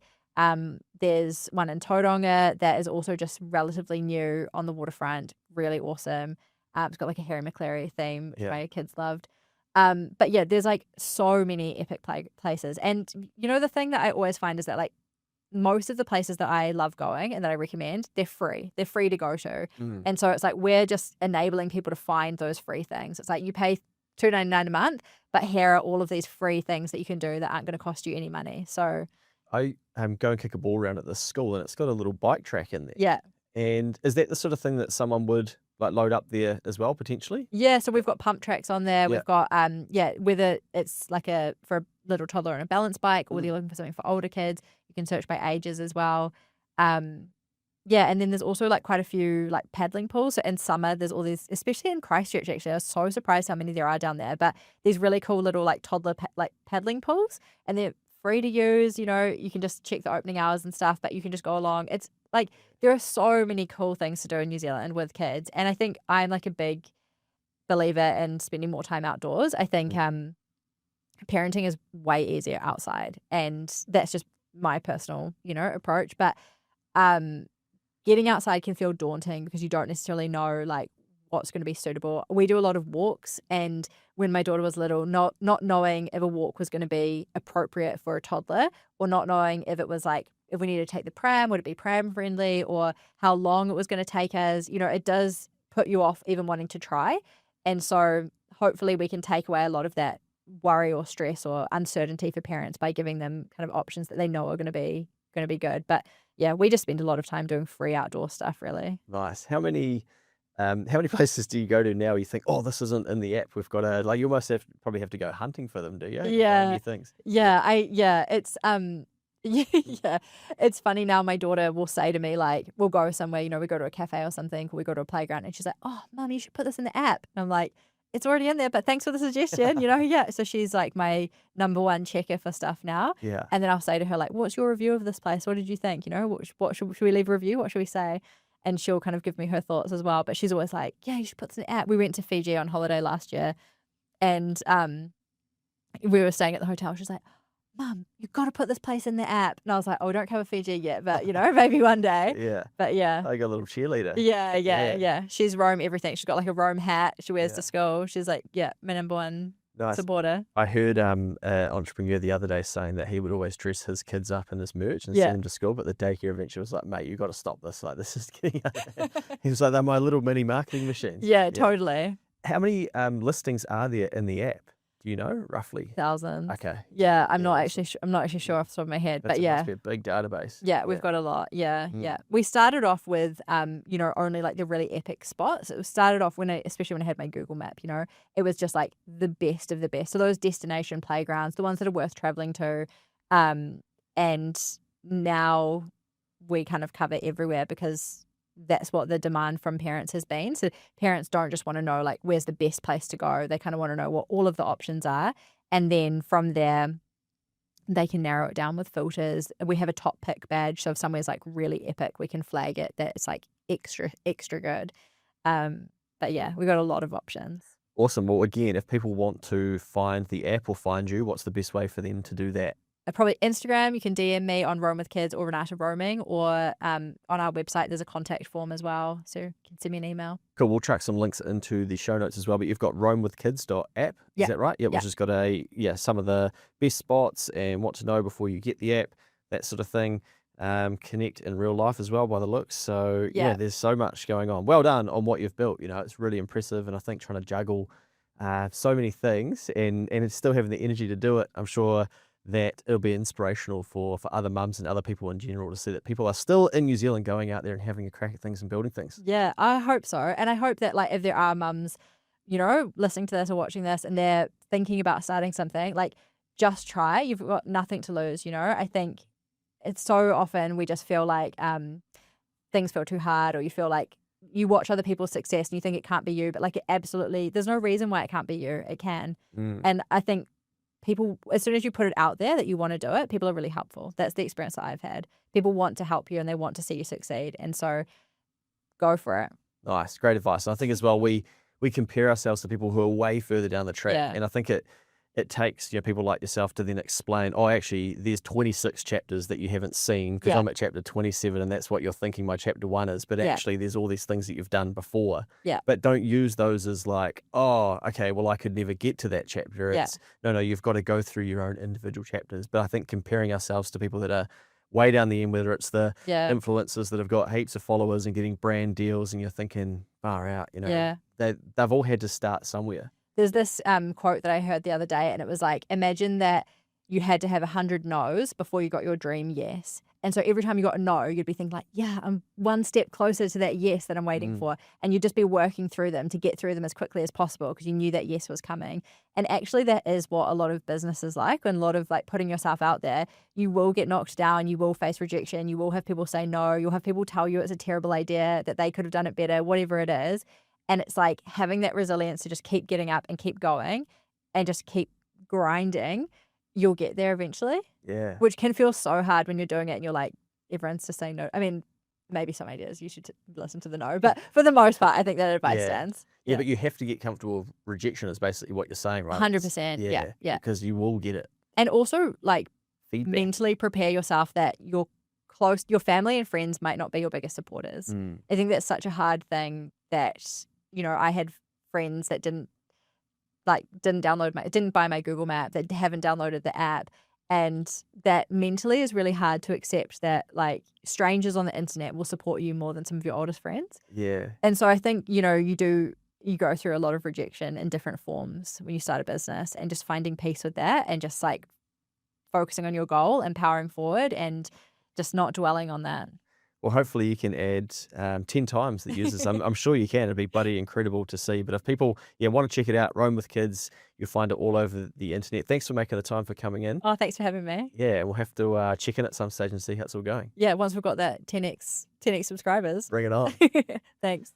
There's one in Tauranga that is also just relatively new on the waterfront, really awesome. It's got like a Harry McClary theme, which my kids loved. But yeah, there's like so many epic places. And you know, the thing that I always find is that like most of the places that I love going and that I recommend, they're free. They're free to go to. And so it's like we're just enabling people to find those free things. It's like you pay $2.99 a month, but here are all of these free things that you can do that aren't going to cost you any money. So I go and kick a ball around at this school, and it's got a little bike track in there. yeah. And is that the sort of thing that someone would like load up there as well, potentially? Yeah, so we've got pump tracks on there. Yeah. We've got whether it's like for a little toddler on a balance bike, or whether you're looking for something for older kids, you can search by ages as well. Yeah, and then there's also like quite a few like paddling pools. So in summer, there's all these, especially in Christchurch. Actually, I was so surprised how many there are down there. But these really cool little like toddler like paddling pools, and they're free to use. You know, you can just check the opening hours and stuff, but you can just go along. It's like there are so many cool things to do in New Zealand with kids, and I think I'm like a big believer in spending more time outdoors. I think parenting is way easier outside, and that's just my personal approach. But getting outside can feel daunting because you don't necessarily know like what's going to be suitable. We do a lot of walks, and when my daughter was little, not knowing if a walk was going to be appropriate for a toddler, or not knowing if it was like, if we needed to take the pram, would it be pram friendly, or how long it was going to take us, it does put you off even wanting to try. And so hopefully we can take away a lot of that worry or stress or uncertainty for parents by giving them kind of options that they know are going to be good. But yeah, we just spend a lot of time doing free outdoor stuff, really. Nice. How many places do you go to now? You think, oh, this isn't in the app. We've got to like, you almost probably have to go hunting for them, do you? Yeah. New things. Yeah. It's yeah. It's funny now. My daughter will say to me like, we'll go somewhere, we go to a cafe or something, or we go to a playground, and she's like, "Oh, Mum, you should put this in the app." And I'm like, it's already in there, but thanks for the suggestion, yeah. So she's like my number one checker for stuff now. Yeah. And then I'll say to her like, what's your review of this place? What did you think? What should we leave a review? What should we say? And she'll kind of give me her thoughts as well. But she's always like, yeah, you should put this in the app. We went to Fiji on holiday last year, and we were staying at the hotel. She's like, Mum, you've got to put this place in the app. And I was like, oh, we don't cover Fiji yet, but maybe one day. Yeah. But yeah. I got a little cheerleader. Yeah. She's Rome everything. She's got like a Rome hat she wears to school. She's like, my number one supporter. I heard an entrepreneur the other day saying that he would always dress his kids up in this merch and send them to school, but the daycare eventually was like, mate, you got to stop this. Like, this is getting out of hand. He was like, they're my little mini marketing machines. Yeah, totally. How many listings are there in the app? Do you know roughly? Thousands. Okay. Yeah, I'm not actually sure off the top of my head, but yeah, must be a big database. Yeah, we've got a lot. Yeah. We started off with only like the really epic spots. It started off especially when I had my Google map. It was just like the best of the best. So those destination playgrounds, the ones that are worth traveling to, and now we kind of cover everywhere because that's what the demand from parents has been. So parents don't just want to know like where's the best place to go. They kind of want to know what all of the options are. And then from there, they can narrow it down with filters. We have a top pick badge. So if somewhere's like really epic, we can flag it that it's like extra good. But yeah, we've got a lot of options. Awesome. Well, again, if people want to find the app or find you, what's the best way for them to do that? Probably Instagram. You can DM me on Roam with Kids or Renata Roaming, or on our website there's a contact form as well, so you can send me an email. Cool. We'll track some links into the show notes as well. But you've got roamwithkids.app. Is that right? Yeah. Which has got some of the best spots and what to know before you get the app, that sort of thing. Connect in real life as well by the looks. So there's so much going on. Well done on what you've built. It's really impressive, and I think trying to juggle so many things and still having the energy to do it, I'm sure that it'll be inspirational for other mums and other people in general to see that people are still in New Zealand going out there and having a crack at things and building things. Yeah, I hope so. And I hope that like if there are mums, listening to this or watching this and they're thinking about starting something, like just try. You've got nothing to lose, I think it's so often we just feel like things feel too hard, or you feel like you watch other people's success and you think it can't be you, but like there's no reason why it can't be you. It can. And I think people, as soon as you put it out there that you want to do it, people are really helpful. That's the experience that I've had. People want to help you and they want to see you succeed. And so go for it. Nice. Great advice. And I think as well, we compare ourselves to people who are way further down the track. Yeah. And I think it takes people like yourself to then explain, oh, actually, there's 26 chapters that you haven't seen because I'm at chapter 27 and that's what you're thinking my chapter 1 is. But actually, there's all these things that you've done before. Yeah. But don't use those as like, oh, okay, well, I could never get to that chapter. It's no, you've got to go through your own individual chapters. But I think comparing ourselves to people that are way down the end, whether it's the influencers that have got heaps of followers and getting brand deals, and you're thinking, far out, they've all had to start somewhere. There's this quote that I heard the other day, and it was like, imagine that you had to have 100 no's before you got your dream yes. And so every time you got a no, you'd be thinking like, yeah, I'm one step closer to that yes that I'm waiting for. And you'd just be working through them to get through them as quickly as possible because you knew that yes was coming. And actually that is what a lot of business is like, and a lot of like putting yourself out there. You will get knocked down, you will face rejection, you will have people say no, you'll have people tell you it's a terrible idea, that they could have done it better, whatever it is. And it's like having that resilience to just keep getting up and keep going and just keep grinding. You'll get there eventually. Yeah. Which can feel so hard when you're doing it and you're like, everyone's just saying no. I mean, maybe some ideas you should listen to the no, but for the most part, I think that advice stands. Yeah, but you have to get comfortable with rejection is basically what you're saying, right? 100%. Yeah. Because you will get it. And also like Feedback. mentally prepare yourself that your family and friends might not be your biggest supporters. I think that's such a hard thing that, I had friends that didn't buy my Google Map, that haven't downloaded the app. And that mentally is really hard to accept that like strangers on the internet will support you more than some of your oldest friends. Yeah. And so I think, you go through a lot of rejection in different forms when you start a business, and just finding peace with that and just like focusing on your goal and powering forward and just not dwelling on that. Well, hopefully you can add 10 times the users. I'm sure you can. It'd be bloody incredible to see. But if people want to check it out, Roam with Kids, you'll find it all over the internet. Thanks for making the time for coming in. Oh, thanks for having me. Yeah, we'll have to check in at some stage and see how it's all going. Yeah, once we've got that 10x subscribers. Bring it on. Thanks.